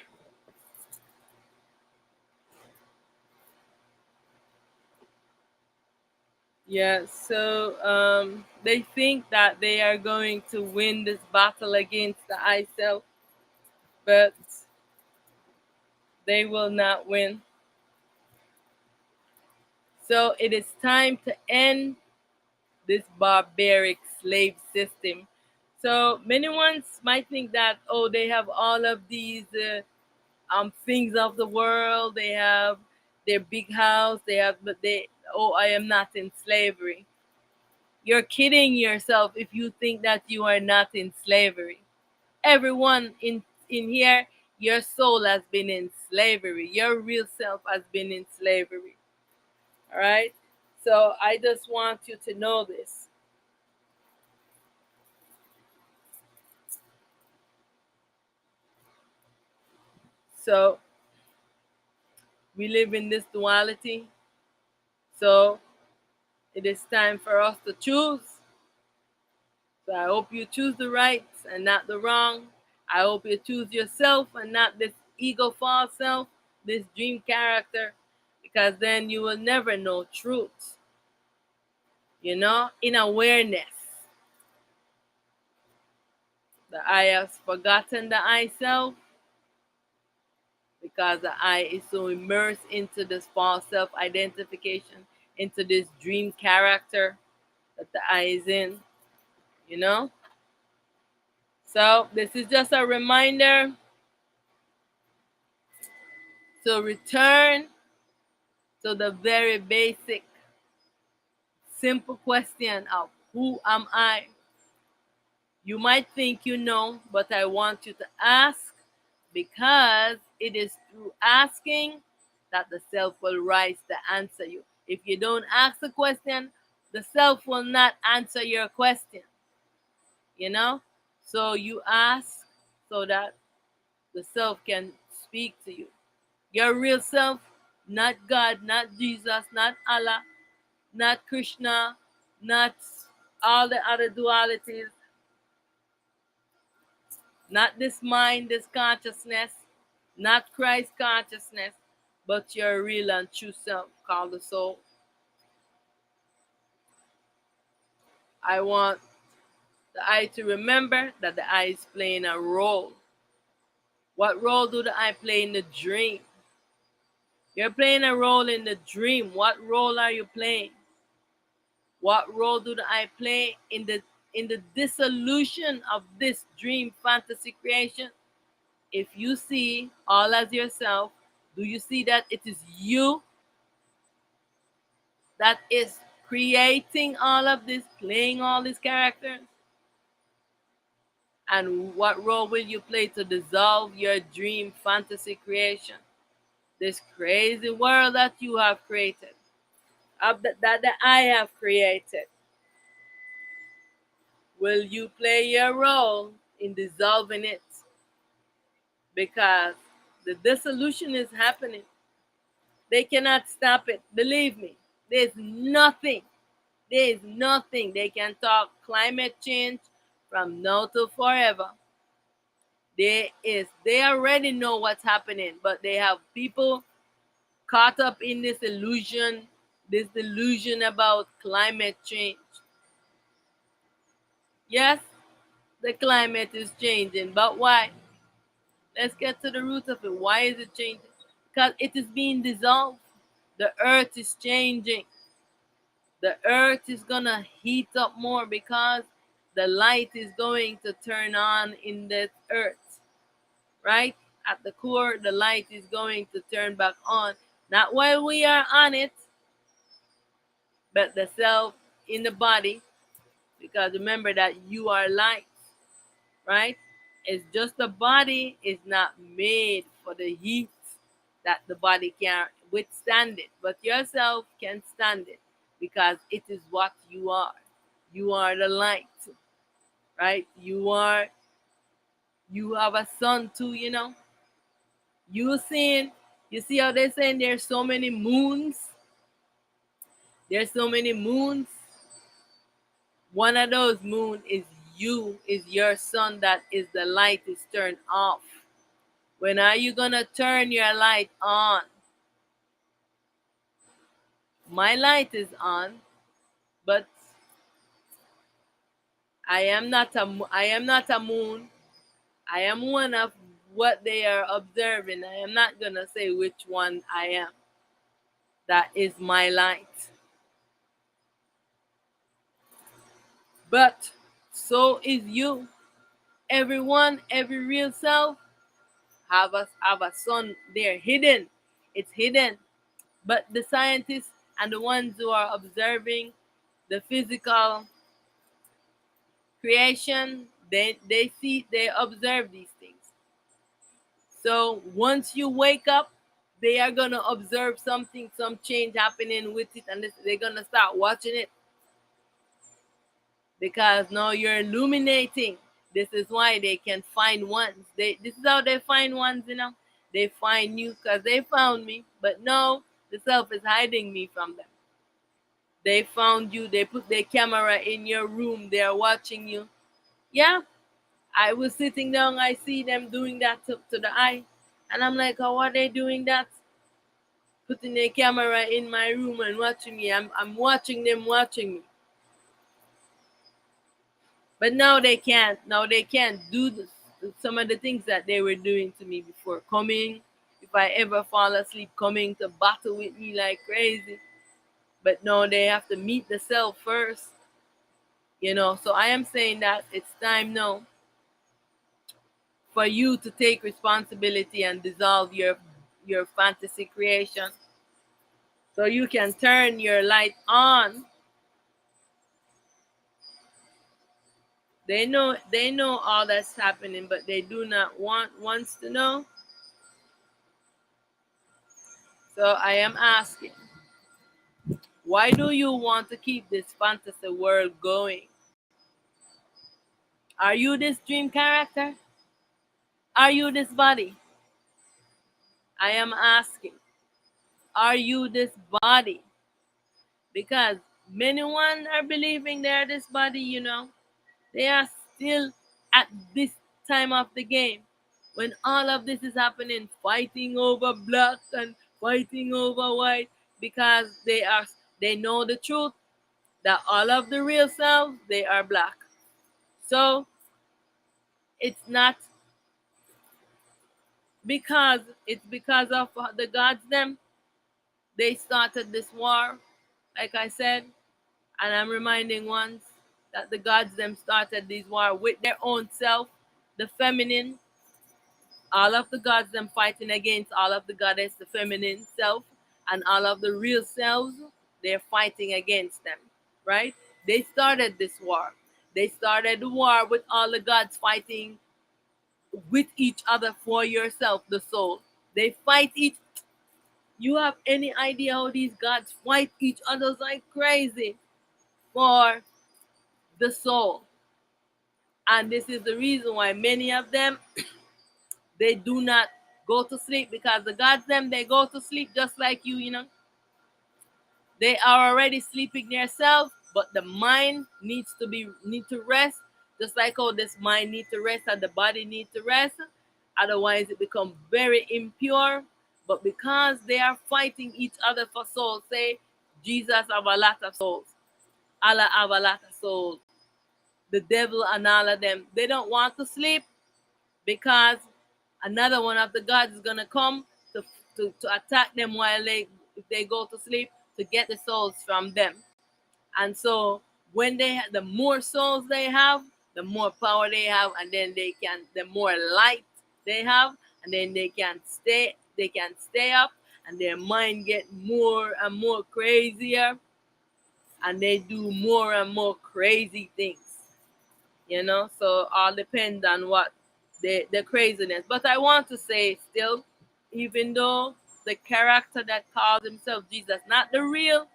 Yeah, so they think that they are going to win this battle against the I self, but they will not win. So it is time to end this barbaric slave system. So many ones might think that, oh, they have all of these things of the world. They have their big house. They have, but they, oh, I am not in slavery. You're kidding yourself if you think that you are not in slavery. Everyone in here, your soul has been in slavery. Your real self has been in slavery. All right. So I just want you to know this. So we live in this duality. So it is time for us to choose. So I hope you choose the right and not the wrong. I hope you choose yourself and not this ego false self, this dream character, because then you will never know truth. In awareness. The I has forgotten the I self because the I is so immersed into this false self identification, into this dream character that the I is in, you know? So, this is just a reminder to return to the very basic, simple question of who am I? You might think you know, but I want you to ask because it is through asking that the self will rise to answer you. If you don't ask the question, the self will not answer your question, you know? So you ask so that the self can speak to you. Your real self, not God, not Jesus, not Allah, not Krishna, not all the other dualities, not this mind, this consciousness, not Christ consciousness, but your real and true self called the soul. I want the I to remember that the I is playing a role. What role do the I play in the dream? You're playing a role in the dream. What role are you playing? What role do the I play in the dissolution of this dream fantasy creation? If you see all as yourself, do you see that it is you that is creating all of this, playing all these characters? And what role will you play to dissolve your dream fantasy creation? This crazy world that you have created, that I have created. Will you play your role in dissolving it? Because the dissolution is happening. They cannot stop it. Believe me. There's nothing. There is nothing. They can talk climate change from now to forever. They already know what's happening, but they have people caught up in this delusion about climate change. Yes, the climate is changing, but why? Let's get to the root of it. Why is it changing? Because it is being dissolved. The earth is changing. The earth is gonna heat up more because the light is going to turn on in the earth, right? At the core, the light is going to turn back on. Not while we are on it, but the self in the body, because remember that you are light, right? It's just the body is not made for the heat that the body can withstand it, but yourself can stand it because it is what you are. You are the light, right? You have a sun too, you know. You see how they're saying there's so many moons? There's so many moons. One of those moon is your sun that is the light is turned off. When are you gonna turn your light on? My light is on, but I am not a moon. I am one of what they are observing. I am not gonna say which one I am. That is my light. But so is you. Everyone, every real self have a sun there hidden. It's hidden. But the scientists and the ones who are observing the physical creation, they observe these things. So once you wake up, they are gonna observe something, some change happening with it, and they're gonna start watching it because now you're illuminating. This is why they can find ones. This is how they find ones, you know. They find you because they found me, but no, the self is hiding me from them. They found you. They put their camera in your room. They are watching you. Yeah, I was sitting down. I see them doing that to the eye, And I'm like, how are they doing that? Putting a camera in my room and watching me. I'm watching them watching me. But now they can't. Now they can't do some of the things that they were doing to me before. Coming, if I ever fall asleep, coming to battle with me like crazy. But no, they have to meet the self first. So I am saying that it's time now for you to take responsibility and dissolve your fantasy creation so you can turn your light on. They know all that's happening, but they do not wants to know. So I am asking, why do you want to keep this fantasy world going? Are you this dream character? Are you this body? I am asking, are you this body? Because many one are believing they're this body. They are still at this time of the game when all of this is happening, fighting over black and fighting over white, because they know the truth that all of the real selves, they are black. So it's not because of the gods them. They started this war, like I said, and I'm reminding ones that the gods them started this war with their own self, the feminine. All of the gods them fighting against all of the goddess, the feminine self, and all of the real selves, they're fighting against them, right? They started this war. They started the war with all the gods fighting with each other for yourself, the soul. They fight each. You have any idea how these gods fight each other like crazy for the soul? And this is the reason why many of them, they do not go to sleep, because the gods them, they go to sleep just like you. They are already sleeping themselves, but the mind need to rest, just like how this mind need to rest and the body need to rest. Otherwise, it becomes very impure. But because they are fighting each other for souls, say Jesus have a lot of souls, Allah have a lot of souls, the devil and all of them, they don't want to sleep, because another one of the gods is gonna come to attack them while if they go to sleep, to get the souls from them. And so when the more souls they have, the more power they have, and then the more light they have, and then they can stay up, and their mind get more and more crazier, and they do more and more crazy things. So all depends on what the craziness. But I want to say still, even though the character that calls himself Jesus, not the real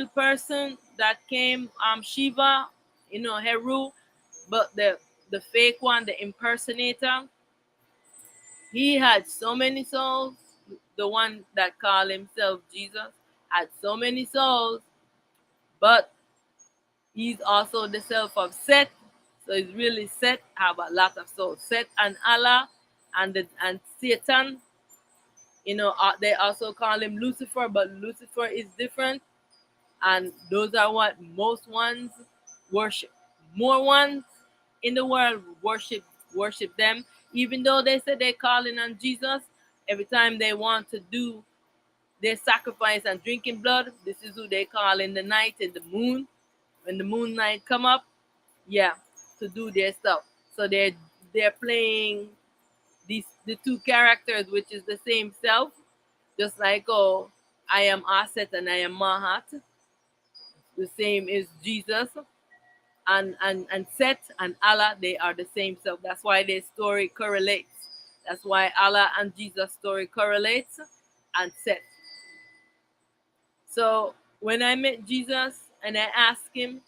person that came, Shiva, Heru, but the fake one, the impersonator, he had so many souls. The one that called himself Jesus had so many souls, but he's also the self of Set. So it's really Set have a lot of souls. Set and Allah and Satan. They also call him Lucifer, but Lucifer is different, and those are what most ones worship. More ones in the world worship them, even though they say they're calling on Jesus. Every time they want to do their sacrifice and drinking blood, this is who they call in the night, in the moon, when the moon night come up, yeah, to do their stuff. So they're playing the two characters, which is the same self, just like, oh, I am Auset and I am Mahat. The same is Jesus, and Set and Allah, they are the same self. That's why their story correlates. That's why Allah and Jesus story correlates, and Set. So when I met Jesus and I asked him,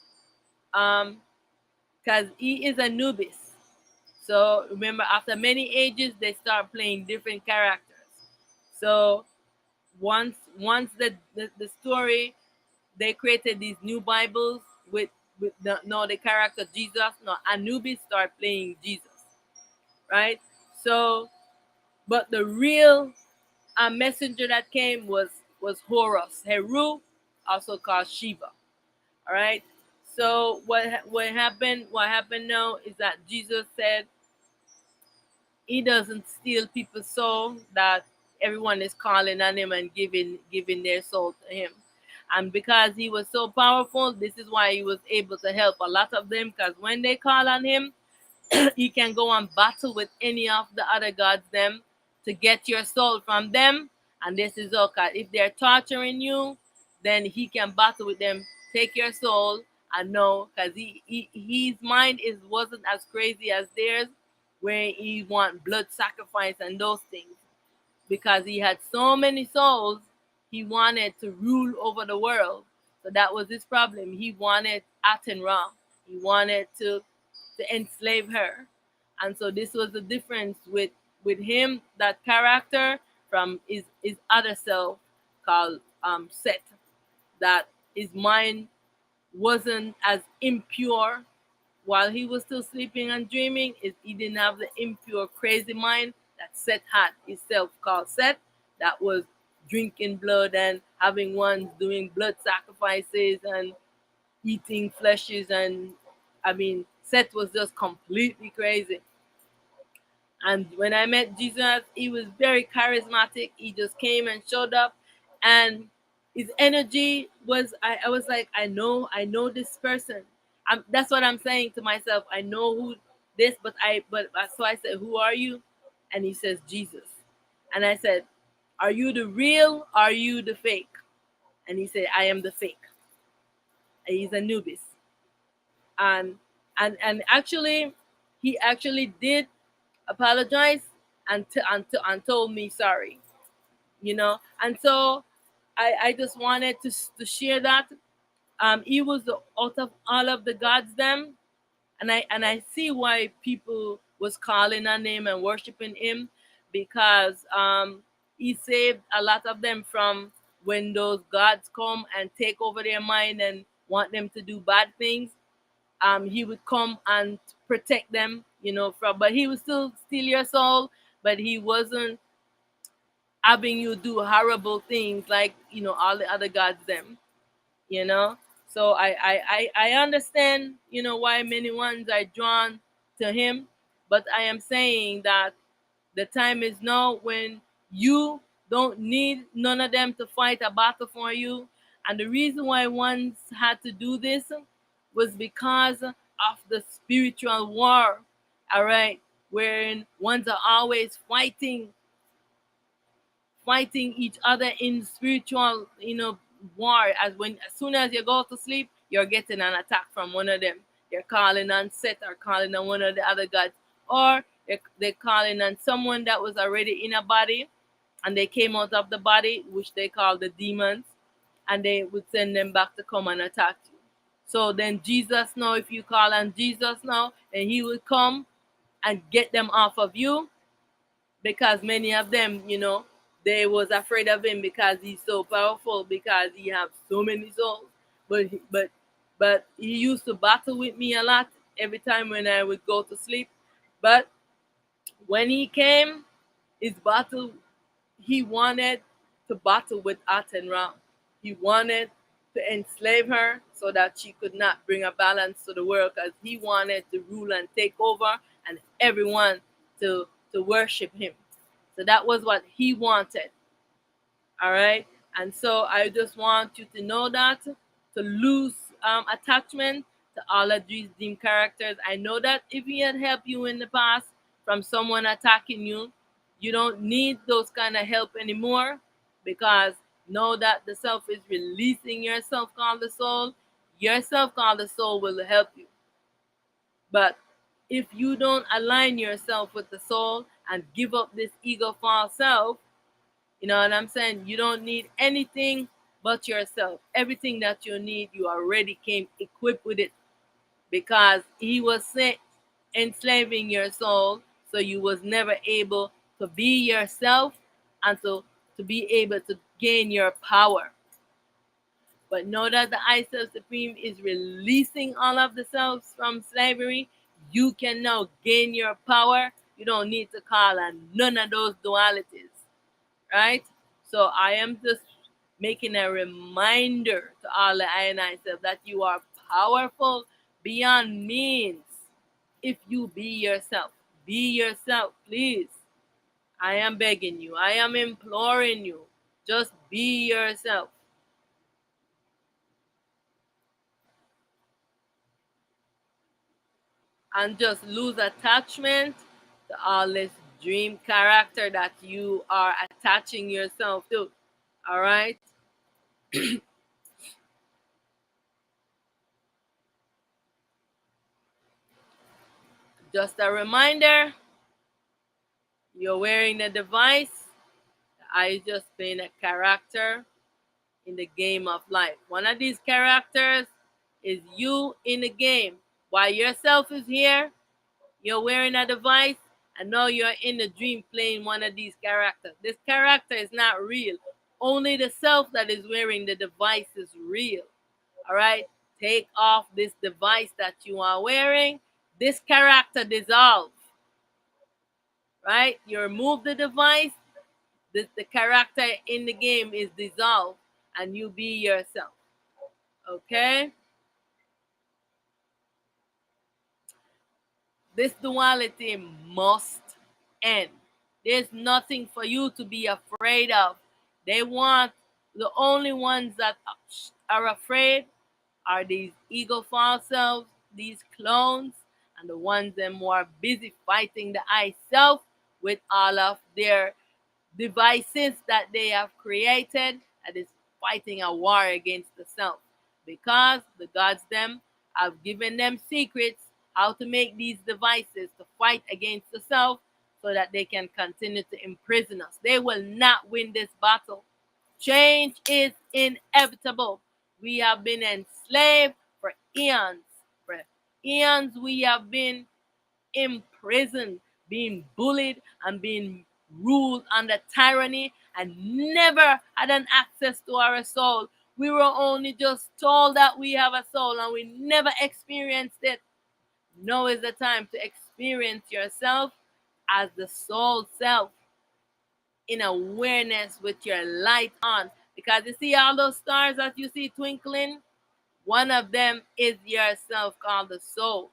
because he is Anubis. So remember, after many ages, they start playing different characters. So once the story, they created these new Bibles with the character Jesus. No, Anubis start playing Jesus, right? So But the real messenger that came was Horus, Heru, also called Shiva. All right. So what happened? What happened now is that Jesus said he doesn't steal people's soul. That everyone is calling on him and giving their soul to him. And because he was so powerful, this is why he was able to help a lot of them. Because when they call on him, you can go and battle with any of the other gods them to get your soul from them. And this is okay. If they're torturing you, then he can battle with them, take your soul, and know, because his mind is wasn't as crazy as theirs, where he want blood sacrifice and those things. Because he had so many souls, he wanted to rule over the world. So that was his problem. He wanted Aten Ra. He wanted to enslave her. And so this was the difference with him, that character, from his other self called Set. That his mind wasn't as impure while he was still sleeping and dreaming. He didn't have the impure, crazy mind that Set had himself called Set, that was drinking blood and having ones doing blood sacrifices and eating fleshes. And I mean, Seth was just completely crazy. And when I met Jesus, he was very charismatic. He just came and showed up, and his energy was. I was like, I know this person. That's what I'm saying to myself. I know who this, but so I said, who are you? And he says, Jesus. And I said, are you the real? Are you the fake? And he said, I am the fake. And he's Anubis. and and actually he actually did apologize and told me sorry, and so I just wanted to share that. He was the out of all of the gods them, and I see why people was calling on him and worshiping him, because he saved a lot of them from when those gods come and take over their mind and want them to do bad things. He would come and protect them, from, but he would still steal your soul, but he wasn't having you do horrible things like, all the other gods them, you know. So I understand, why many ones are drawn to him, but I am saying that the time is now when you don't need none of them to fight a battle for you. And the reason why ones had to do this was because of the spiritual war. All right, wherein ones are always fighting each other in spiritual, war. As soon as you go to sleep, you're getting an attack from one of them. They're calling on Set, or calling on one of the other gods, or they're calling on someone that was already in a body, and they came out of the body, which they call the demons, and they would send them back to come and attack you. So then Jesus now, if you call on Jesus now, and he will come and get them off of you, because many of them, they was afraid of him because he's so powerful, because he have so many souls. But he used to battle with me a lot every time when I would go to sleep. But when he came, his battle, he wanted to battle with Aten Ra. He wanted to enslave her so that she could not bring a balance to the world, because he wanted to rule and take over, and everyone to worship him. So that was what he wanted. All right. And so I just want you to know that, to lose attachment to all of these dream characters. I know that if he had helped you in the past from someone attacking you, you don't need those kind of help anymore, because know that the self is releasing yourself called the soul. Yourself called the soul will help you. But if you don't align yourself with the soul and give up this ego false self, you know what I'm saying? You don't need anything but yourself. Everything that you need, you already came equipped with it, because he was sent enslaving your soul, so you was never able to be yourself, and to be able to gain your power. But know that the I Self Supreme is releasing all of the selves from slavery. You can now gain your power You don't need to call on none of those dualities, right? So I am just making a reminder to all the I and I self that you are powerful beyond means if you be yourself. Be yourself, please. I am begging you. I am imploring you. Just be yourself. And just lose attachment to all this dream character that you are attaching yourself to. All right? Just a reminder, you're wearing a device. I just playing a character in the game of life. One of these characters is you in the game. While yourself is here, you're wearing a device, and now you're in the dream playing one of these characters. This character is not real. Only the self that is wearing the device is real. All right? Take off this device that you are wearing. This character dissolve. Right? You remove the device, the character in the game is dissolved, and you be yourself. Okay? This duality must end. There's nothing for you to be afraid of. They want the only ones that are afraid are these ego false selves, these clones, and the ones them who are busy fighting the I self with all of their devices that they have created that is fighting a war against the self. Because the gods them have given them secrets how to make these devices to fight against the self so that they can continue to imprison us. They will not win this battle. Change is inevitable. We have been enslaved for eons. For eons, we have been imprisoned, being bullied, and being ruled under tyranny, and never had an access to our soul. We were only just told that we have a soul, and we never experienced it. Now is the time to experience yourself as the soul self in awareness with your light on. Because you see all those stars that you see twinkling? One of them is yourself called the soul.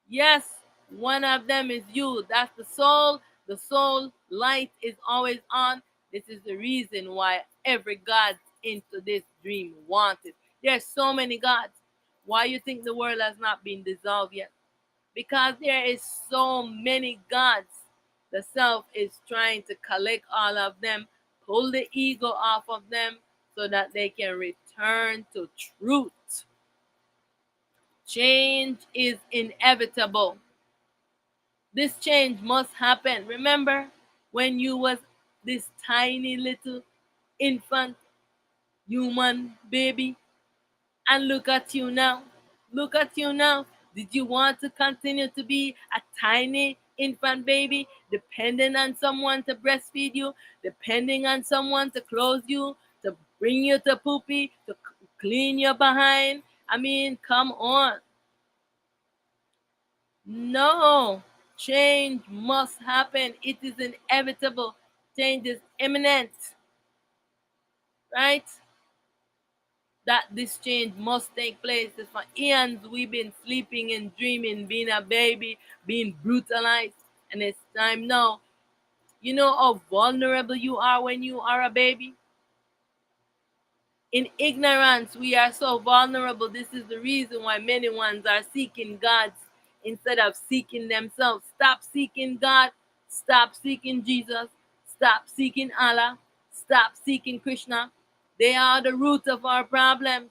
Yes, one of them is you. That's the soul. The soul light is always on. This is the reason why every God into this dream wanted. There's so many gods. Why you think the world has not been dissolved yet? Because there is so many gods. The self is trying to collect all of them, pull the ego off of them so that they can return to truth. Change is inevitable. This change must happen. Remember when you was this tiny little infant human baby, and look at you now. Look at you now. Did you want to continue to be a tiny infant baby, depending on someone to breastfeed you, depending on someone to clothe you, to bring you to poopy, to clean your behind? I mean, come on. No, change must happen. It is inevitable. Change is imminent, right? That this change must take place. For eons, we've been sleeping and dreaming, being a baby, being brutalized, and it's time now. You know how vulnerable you are when you are a baby? In ignorance, we are so vulnerable. This is the reason why many ones are seeking gods instead of seeking themselves. Stop seeking God. Stop seeking Jesus. Stop seeking Allah. Stop seeking Krishna. They are the root of our problems.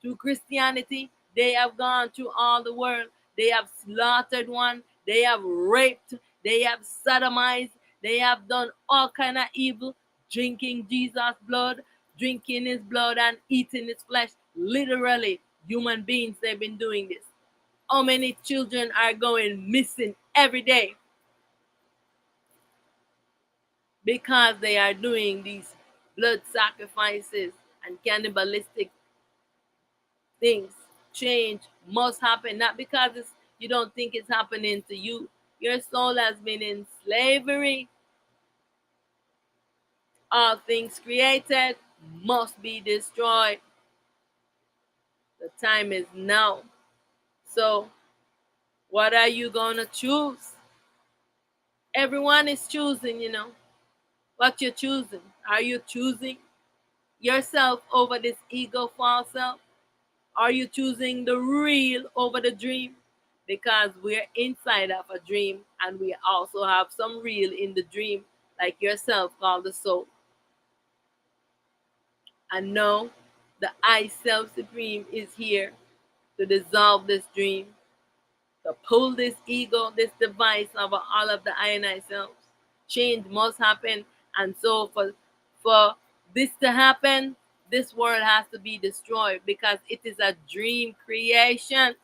Through Christianity, they have gone through all the world. They have slaughtered one. They have raped. They have sodomized. They have done all kind of evil, drinking Jesus' blood, drinking his blood and eating his flesh. Literally, human beings, they've been doing this. How many children are going missing every day because they are doing these blood sacrifices and cannibalistic things? Change must happen, not because you don't think it's happening to you. Your soul has been in slavery. All things created must be destroyed. The time is now. So, what are you going to choose? Everyone is choosing, what you're choosing. Are you choosing yourself over this ego false self? Are you choosing the real over the dream? Because we're inside of a dream and we also have some real in the dream, like yourself called the soul. And no, the I self supreme is here to dissolve this dream, to pull this ego, this device over all of the I and I selves. Change must happen. And so for this to happen, this world has to be destroyed because it is a dream creation.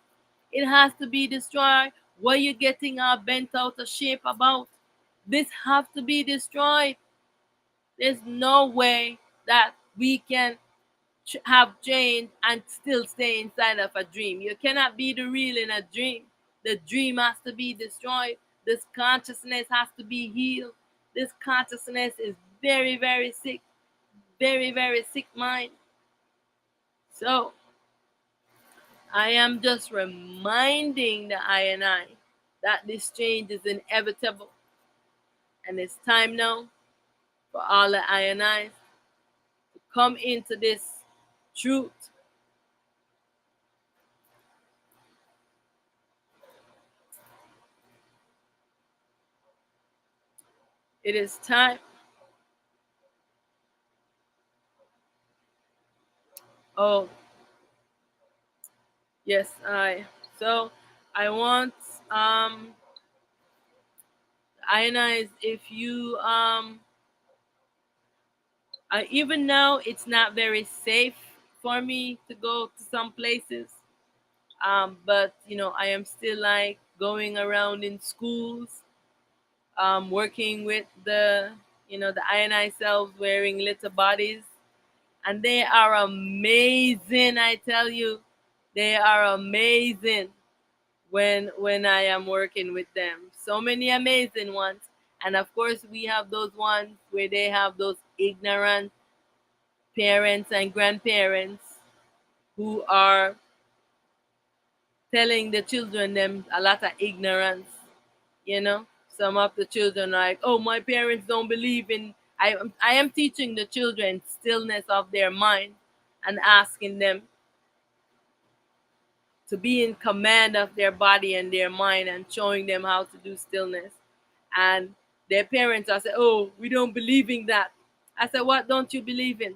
It has to be destroyed. What are you getting all bent out of shape about? This has to be destroyed. There's no way that we can have change and still stay inside of a dream. You cannot be the real in a dream. The dream has to be destroyed. This consciousness has to be healed. This consciousness is very, very sick, very, very sick mind. So I am just reminding the I and I that this change is inevitable. And it's time now for all the I and I's to come into this truth. It is time. Oh, yes, I. So I want I and I if you even now it's not very safe for me to go to some places. But I am still like going around in schools, working with the ionized cells wearing little bodies, and they are amazing. I tell you, they are amazing when I am working with them. So many amazing ones, and of course we have those ones where they have those ignorant parents and grandparents who are telling the children them a lot of ignorance. Some of the children are like, oh, my parents don't believe in. I am teaching the children stillness of their mind and asking them to be in command of their body and their mind and showing them how to do stillness. And their parents are saying, oh, we don't believe in that. I said, what don't you believe in?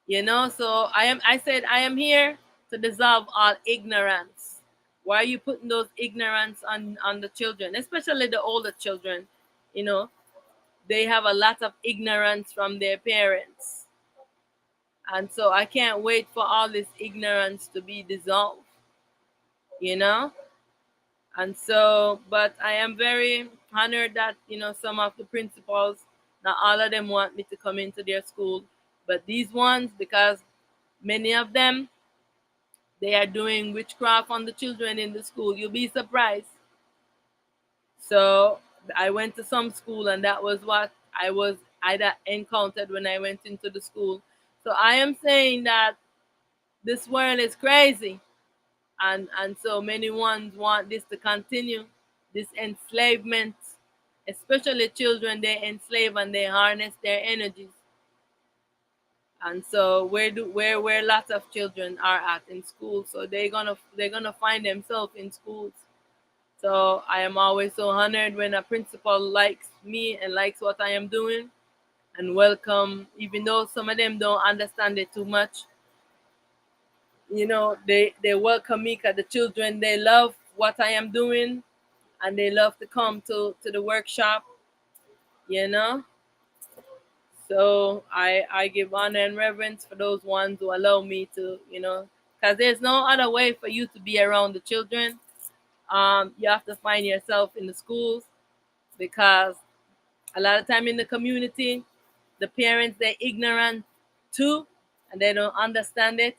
So I said I am here to dissolve all ignorance. Why are you putting those ignorance on the children, especially the older children? you know they have a lot of ignorance from their parents, and so I can't wait for all this ignorance to be dissolved. you know and so, but I am very honored that some of the principals, not all of them want me to come into their school, but these ones, because many of them, they are doing witchcraft on the children in the school. You'll be surprised. So I went to some school, and that was what I encountered when I went into the school. So I am saying that this world is crazy, and so many ones want this to continue, this enslavement, especially children. They enslave and they harness their energies. And so where lots of children are at in school, so they're gonna find themselves in schools. So I am always so honored when a principal likes me and likes what I am doing and welcome, even though some of them don't understand it too much. They welcome me because the children, they love what I am doing, and they love to come to the workshop. you know So I give honor and reverence for those ones who allow me to, because there's no other way for you to be around the children. You have to find yourself in the schools, because a lot of time in the community, the parents, they're ignorant too, and they don't understand it.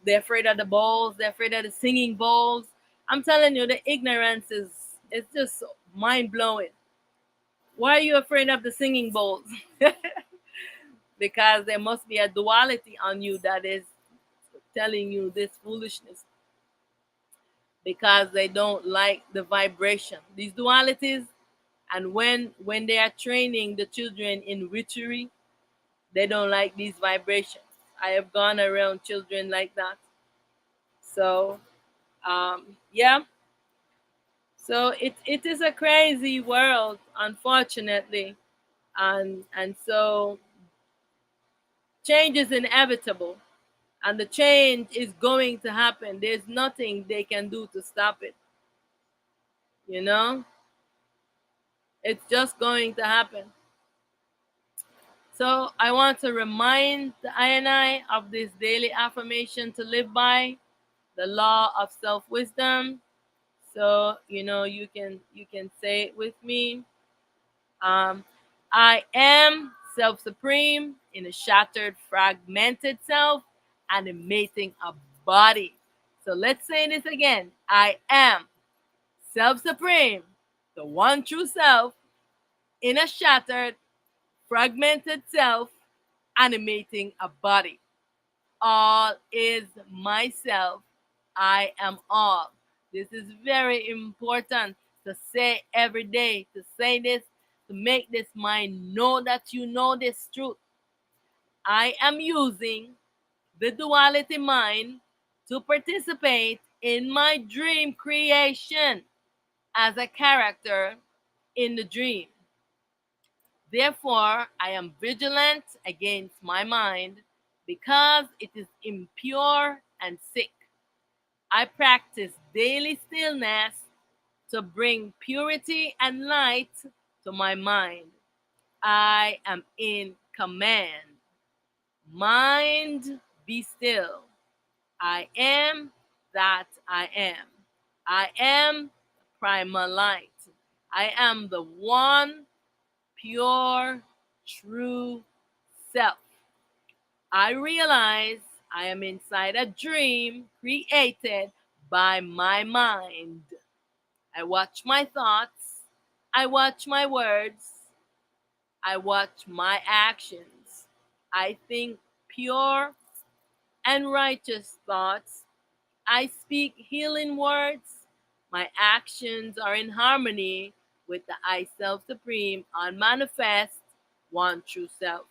They're afraid of the bowls. They're afraid of the singing bowls. I'm telling you, the ignorance is it's just mind blowing. Why are you afraid of the singing bowls? Because there must be a duality on you that is telling you this foolishness. Because they don't like the vibration. These dualities, and when they are training the children in witchery, they don't like these vibrations. I have gone around children like that. So yeah, so it is a crazy world, unfortunately, and so change is inevitable, and the change is going to happen. There's nothing they can do to stop it. You know, it's just going to happen. So I want to remind the I and I of this daily affirmation to live by, the law of self wisdom. So you can say it with me. Um, I am self supreme in a shattered, fragmented self, animating a body. So let's say this again. I am self supreme, the one true self, in a shattered, fragmented self, animating a body. All is myself. I am all. This is very important to say every day, to say this, to make this mind know that you know this truth. I am using the duality mind to participate in my dream creation as a character in the dream. Therefore, I am vigilant against my mind because it is impure and sick. I practice daily stillness to bring purity and light to my mind. I am in command. Mind, be still. I am that I am. I am primal light. I am the one pure, true self. I realize I am inside a dream created by my mind. I watch my thoughts, I watch my words, I watch my actions. I think pure and righteous thoughts. I speak healing words. My actions are in harmony with the I Self Supreme, unmanifest, one true self.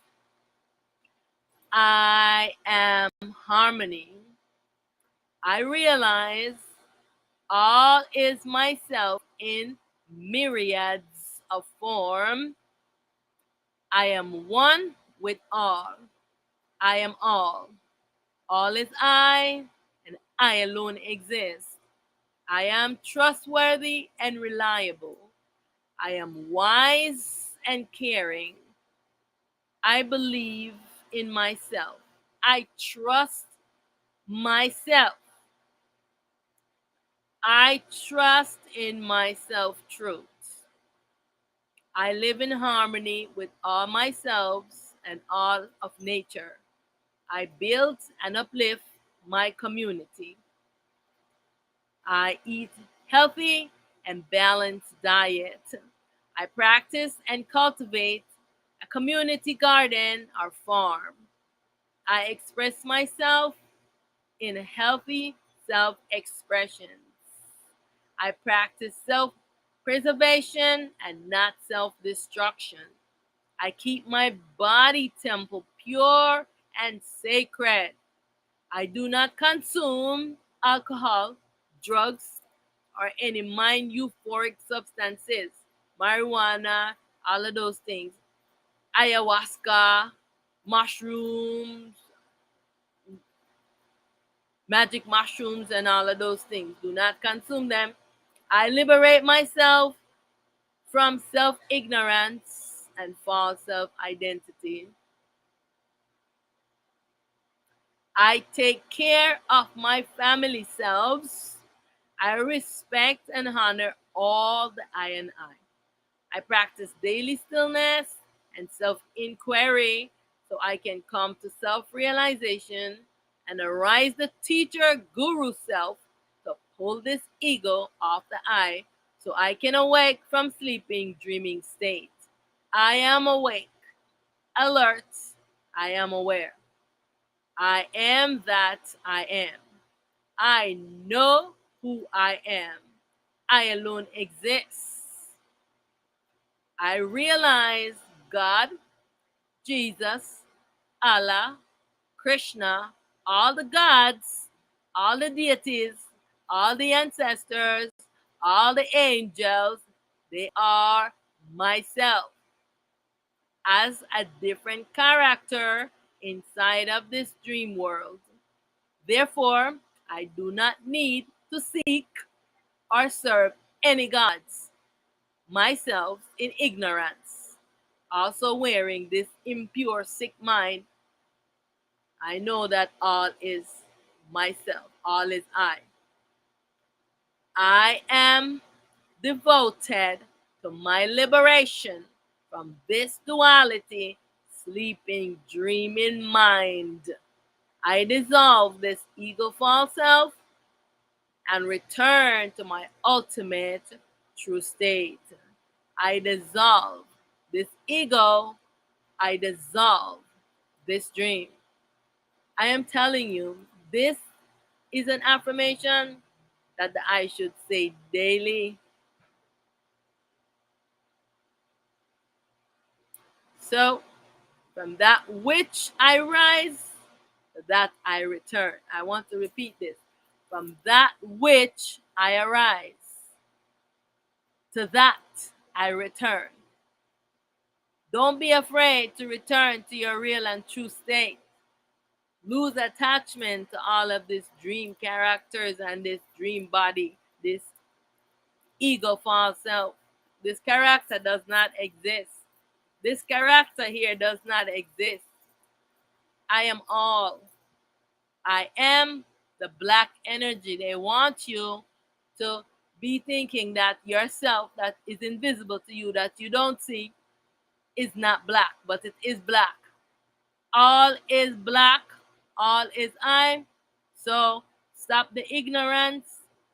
I am harmony. I realize all is myself in myriads of form. I am one with all. I am all. All is I, and I alone exist. I am trustworthy and reliable. I am wise and caring. I believe in myself. I trust myself. I trust in myself truth. I live in harmony with all myself and all of nature. I build and uplift my community. I eat healthy and balanced diet. I practice and cultivate a community garden or farm. I express myself in healthy self expression. I practice self preservation and not self destruction. I keep my body temple pure and sacred. I do not consume alcohol, drugs, or any mind euphoric substances, marijuana, all of those things, ayahuasca, mushrooms, magic mushrooms, and all of those things. Do not consume them. I liberate myself from self ignorance and false self identity. I take care of my family selves. I respect and honor all the I and I. I practice daily stillness and self inquiry so I can come to self realization and arise the teacher guru self to pull this ego off the eye so I can awake from sleeping dreaming state. I am awake, alert, I am aware. I am that I am. I know who I am. I alone exist. I realize God, Jesus, Allah, Krishna, all the gods, all the deities, all the ancestors, all the angels, they are myself as a different character inside of this dream world. Therefore, I do not need to seek or serve any gods, myself in ignorance. Also, wearing this impure, sick mind, I know that all is myself, all is I. I am devoted to my liberation from this duality, sleeping, dreaming mind. I dissolve this ego false self and return to my ultimate true state. I dissolve this ego, I dissolve this dream. I am telling you, this is an affirmation that I should say daily. So, from that which I rise, to that I return. I want to repeat this. From that which I arise, to that I return. Don't be afraid to return to your real and true state. Lose attachment to all of these dream characters and this dream body, this ego false self. This character does not exist. This character here does not exist. I am all. I am the black energy. They want you to be thinking that yourself that is invisible to you, that you don't see, is not black, but it is black. All is black, all is I. So stop the ignorance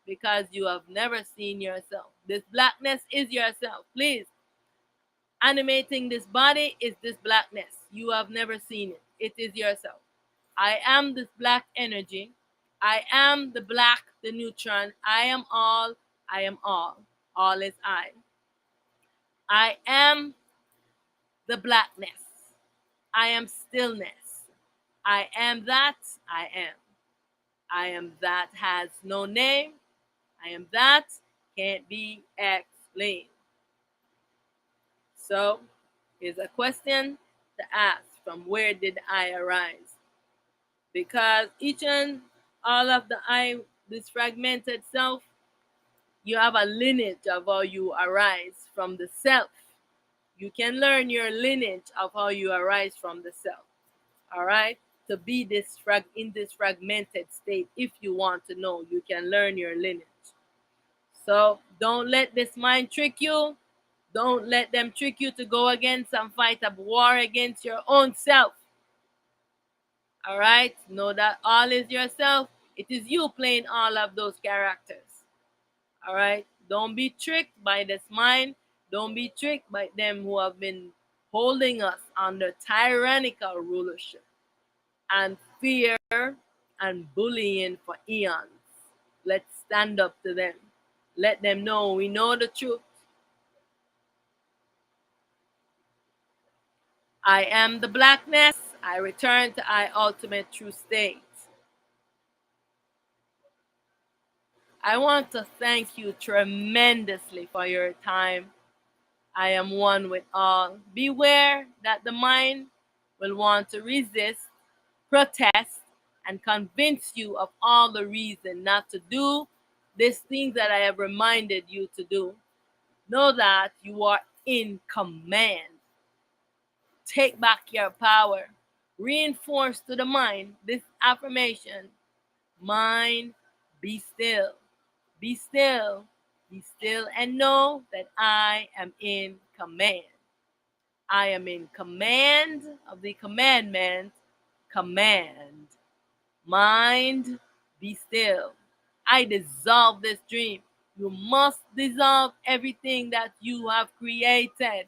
because you have never seen yourself. This blackness is yourself. Please, animating this body is this blackness. You have never seen it. It is yourself. I am this black energy. I am the black, the neutron. I am all. I am all. All is I. I am the blackness. I am stillness. I am that I am. I am that has no name. I am that can't be explained. So, here's a question to ask: from where did I arise? Because each and all of the I, this fragmented self, you have a lineage of how you arise from the self. You can learn your lineage of how you arise from the self. All right, to be this in this fragmented state. If you want to know, you can learn your lineage. So don't let this mind trick you. Don't let them trick you to go against and fight a war against your own self. All right, know that all is yourself. It is you playing all of those characters. All right, don't be tricked by this mind. Don't be tricked by them who have been holding us under tyrannical rulership and fear and bullying for eons. Let's stand up to them. Let them know we know the truth. I am the blackness. I return to I ultimate true state. I want to thank you tremendously for your time. I am one with all. Beware that the mind will want to resist, protest, and convince you of all the reason not to do these things that I have reminded you to do. Know that you are in command. Take back your power. Reinforce to the mind this affirmation: mind, be still. Be still. Be still and know that I am in command. I am in command of the commandment. Command Mind, be still. I dissolve this dream. You must dissolve everything that you have created.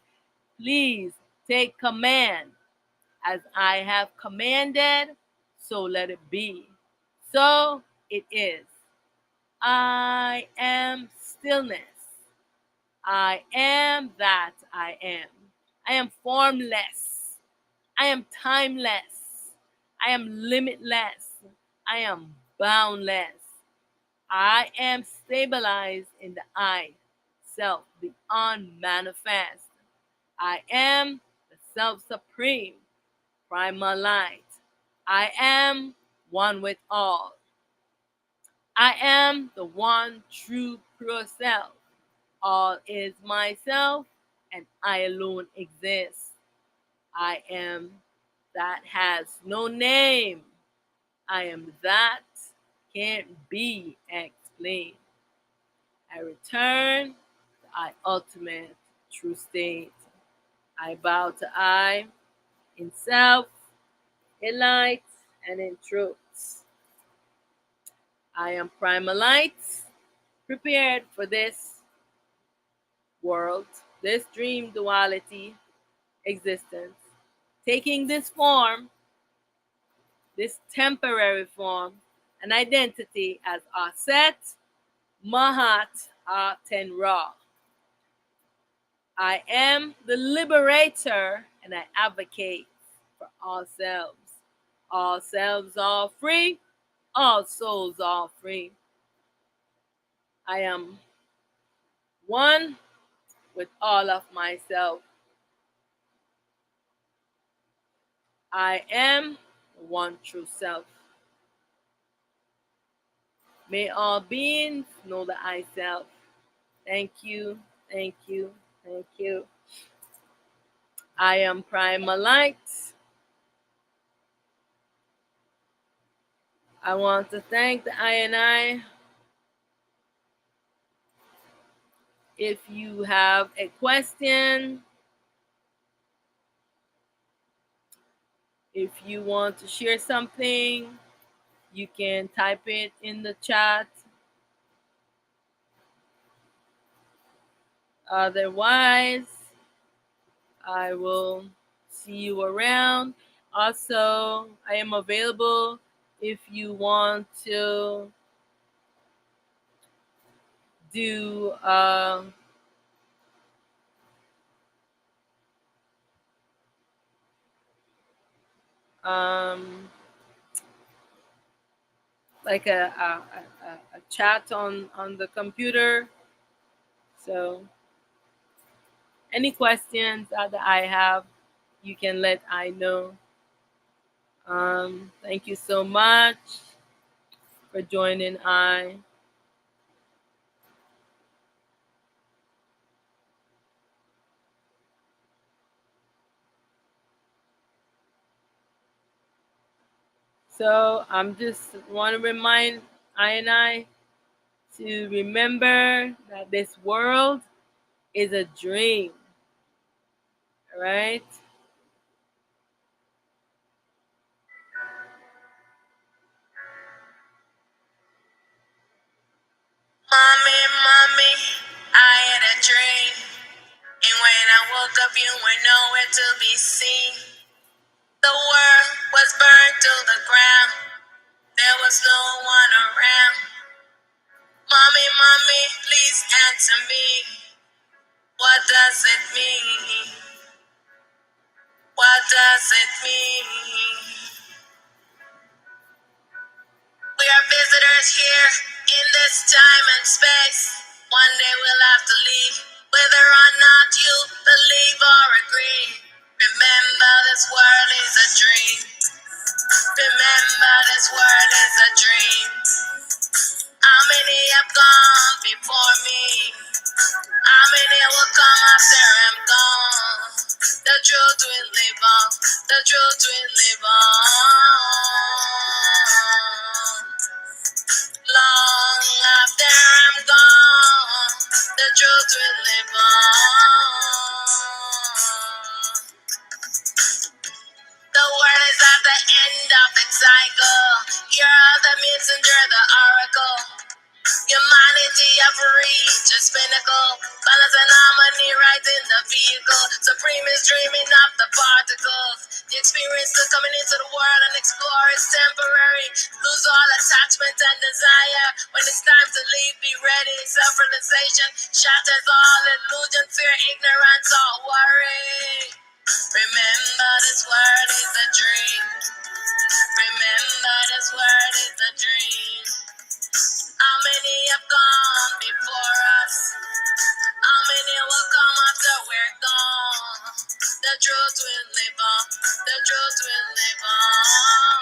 Please take command. As I have commanded, so let it be. So it is. I am stillness. I am that I am. I am formless. I am timeless. I am limitless. I am boundless. I am stabilized in the I, self, the unmanifest. I am the self supreme, primal light. I am one with all. I am the one true pure self. All is myself, and I alone exist. I am that has no name. I am that can't be explained. I return to I ultimate true state. I bow to I in self, in light, and in truth. I am primal light, prepared for this world, this dream duality existence, taking this form, this temporary form, an identity as Auset Aten Ra. I am the liberator and I advocate for all selves. All selves are free, all souls are free. I am one with all of myself. I am one true self. May all beings know the I self. Thank you, thank you, thank you. I am primal light. I want to thank the I and I. If you have a question, if you want to share something, you can type it in the chat. Otherwise, I will see you around. Also, I am available if you want to do um, like a chat on the computer. So any questions that I have, you can let I know. Thank you so much for joining I. So I'm just want to remind I and I to remember that this world is a dream, right? Mommy, mommy, I had a dream. And when I woke up, you were nowhere to be seen. The world was burned to the ground. There was no one around. Mommy, mommy, please answer me. What does it mean? What does it mean? We are visitors here in this time and space. One day we'll have to leave, whether or not you believe or agree. Remember, this world is a dream. Remember, this world is a dream. How many have gone before me? How many will come after I'm gone? The truth will live on. The truth will live on. Long after I'm gone, the truth will live on. The world is at the end of its cycle. You're reaches pinnacle. Balance and harmony right in the vehicle. Supreme is dreaming of the particles. The experience of coming into the world and explore is temporary. Lose all attachment and desire. When it's time to leave, be ready. Self-realization shatters all illusion, fear, ignorance, or worry. Remember this world is a dream. Remember this world is a dream. How many have gone before us? How many will come after we're gone? The truth will live on. The truth will live on.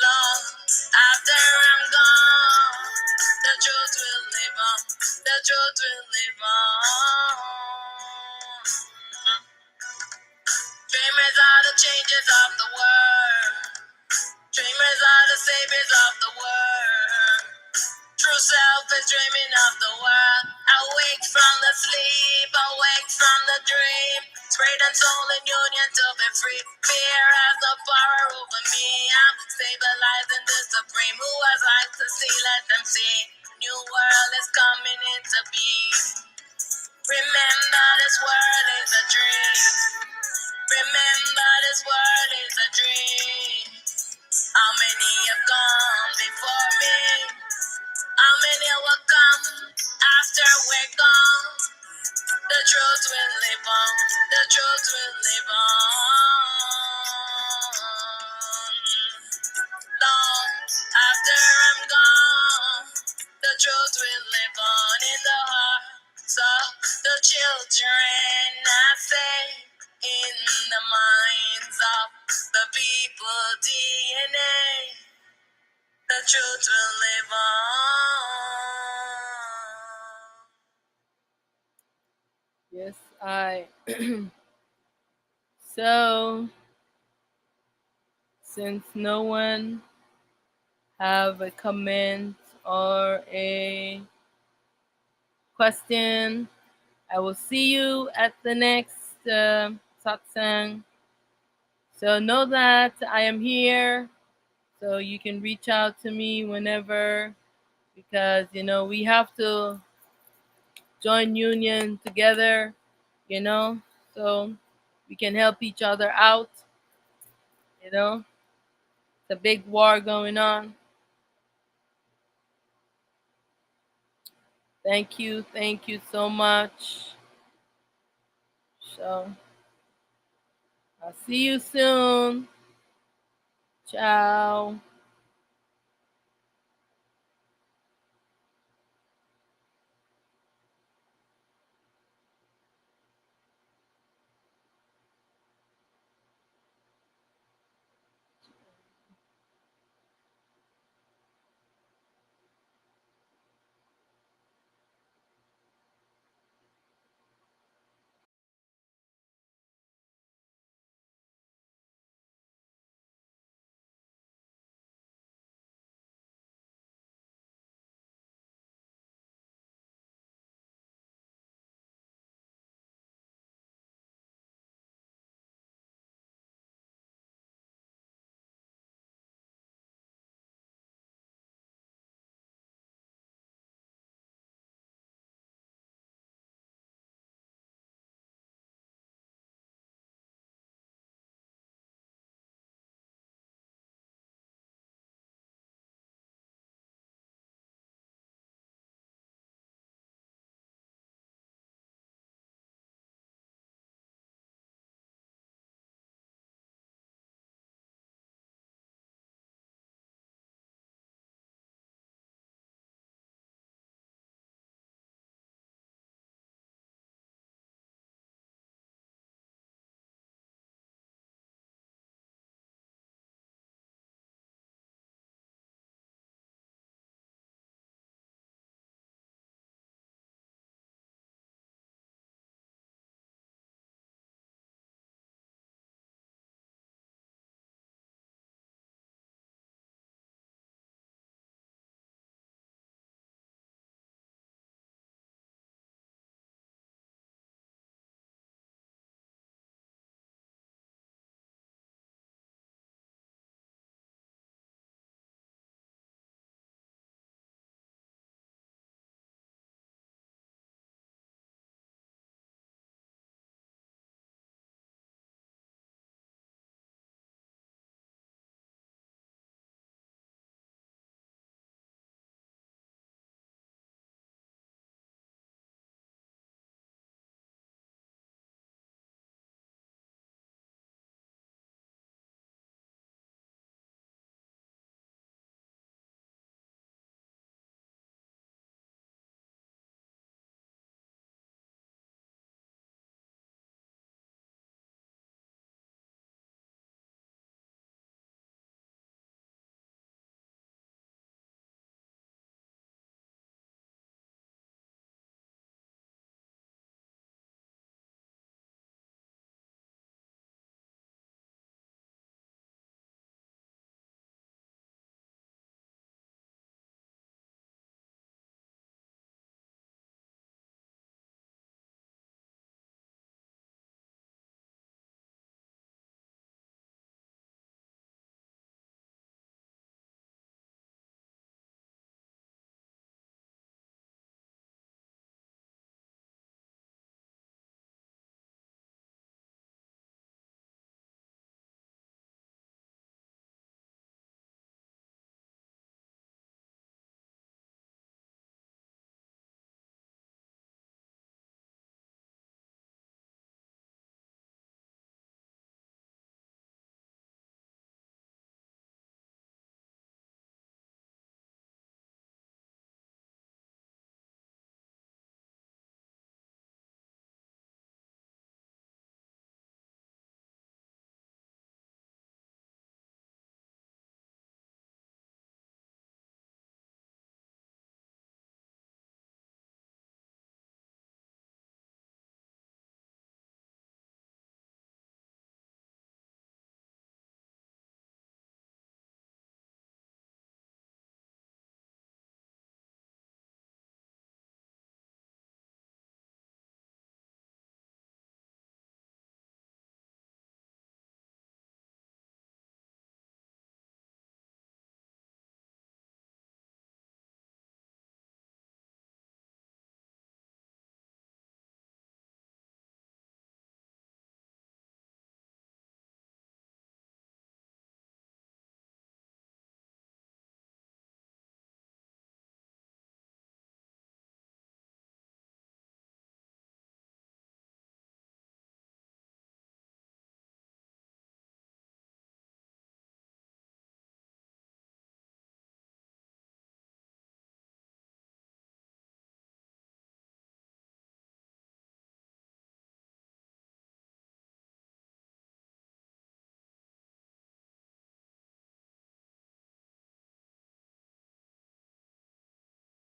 Long after I'm gone, the truth will live on. The truth will live on. Dreamers are the changes of the world. Dreamers are the saviors of the world. True self is dreaming of the world. Awake from the sleep, awake from the dream. Spirit and soul in union to be free. Fear has no power over me. I'm stabilizing the supreme. Who has eyes to see, let them see. New world is coming into being. Remember this world is a dream. Remember this world is a dream. How many have gone before me? How many will come after we're gone? The truth will live on. The truth will live on. Long after I'm gone, the truth will live on in the hearts of the children. I say, in the minds of the people DNA. The truth will live on. Yes, I. So, since no one have a comment or a question, I will see you at the next satsang. So know that I am here. So you can reach out to me whenever, because we have to join union together, you know, so we can help each other out. You know, it's a big war going on. Thank you so much. So I'll see you soon. Ciao.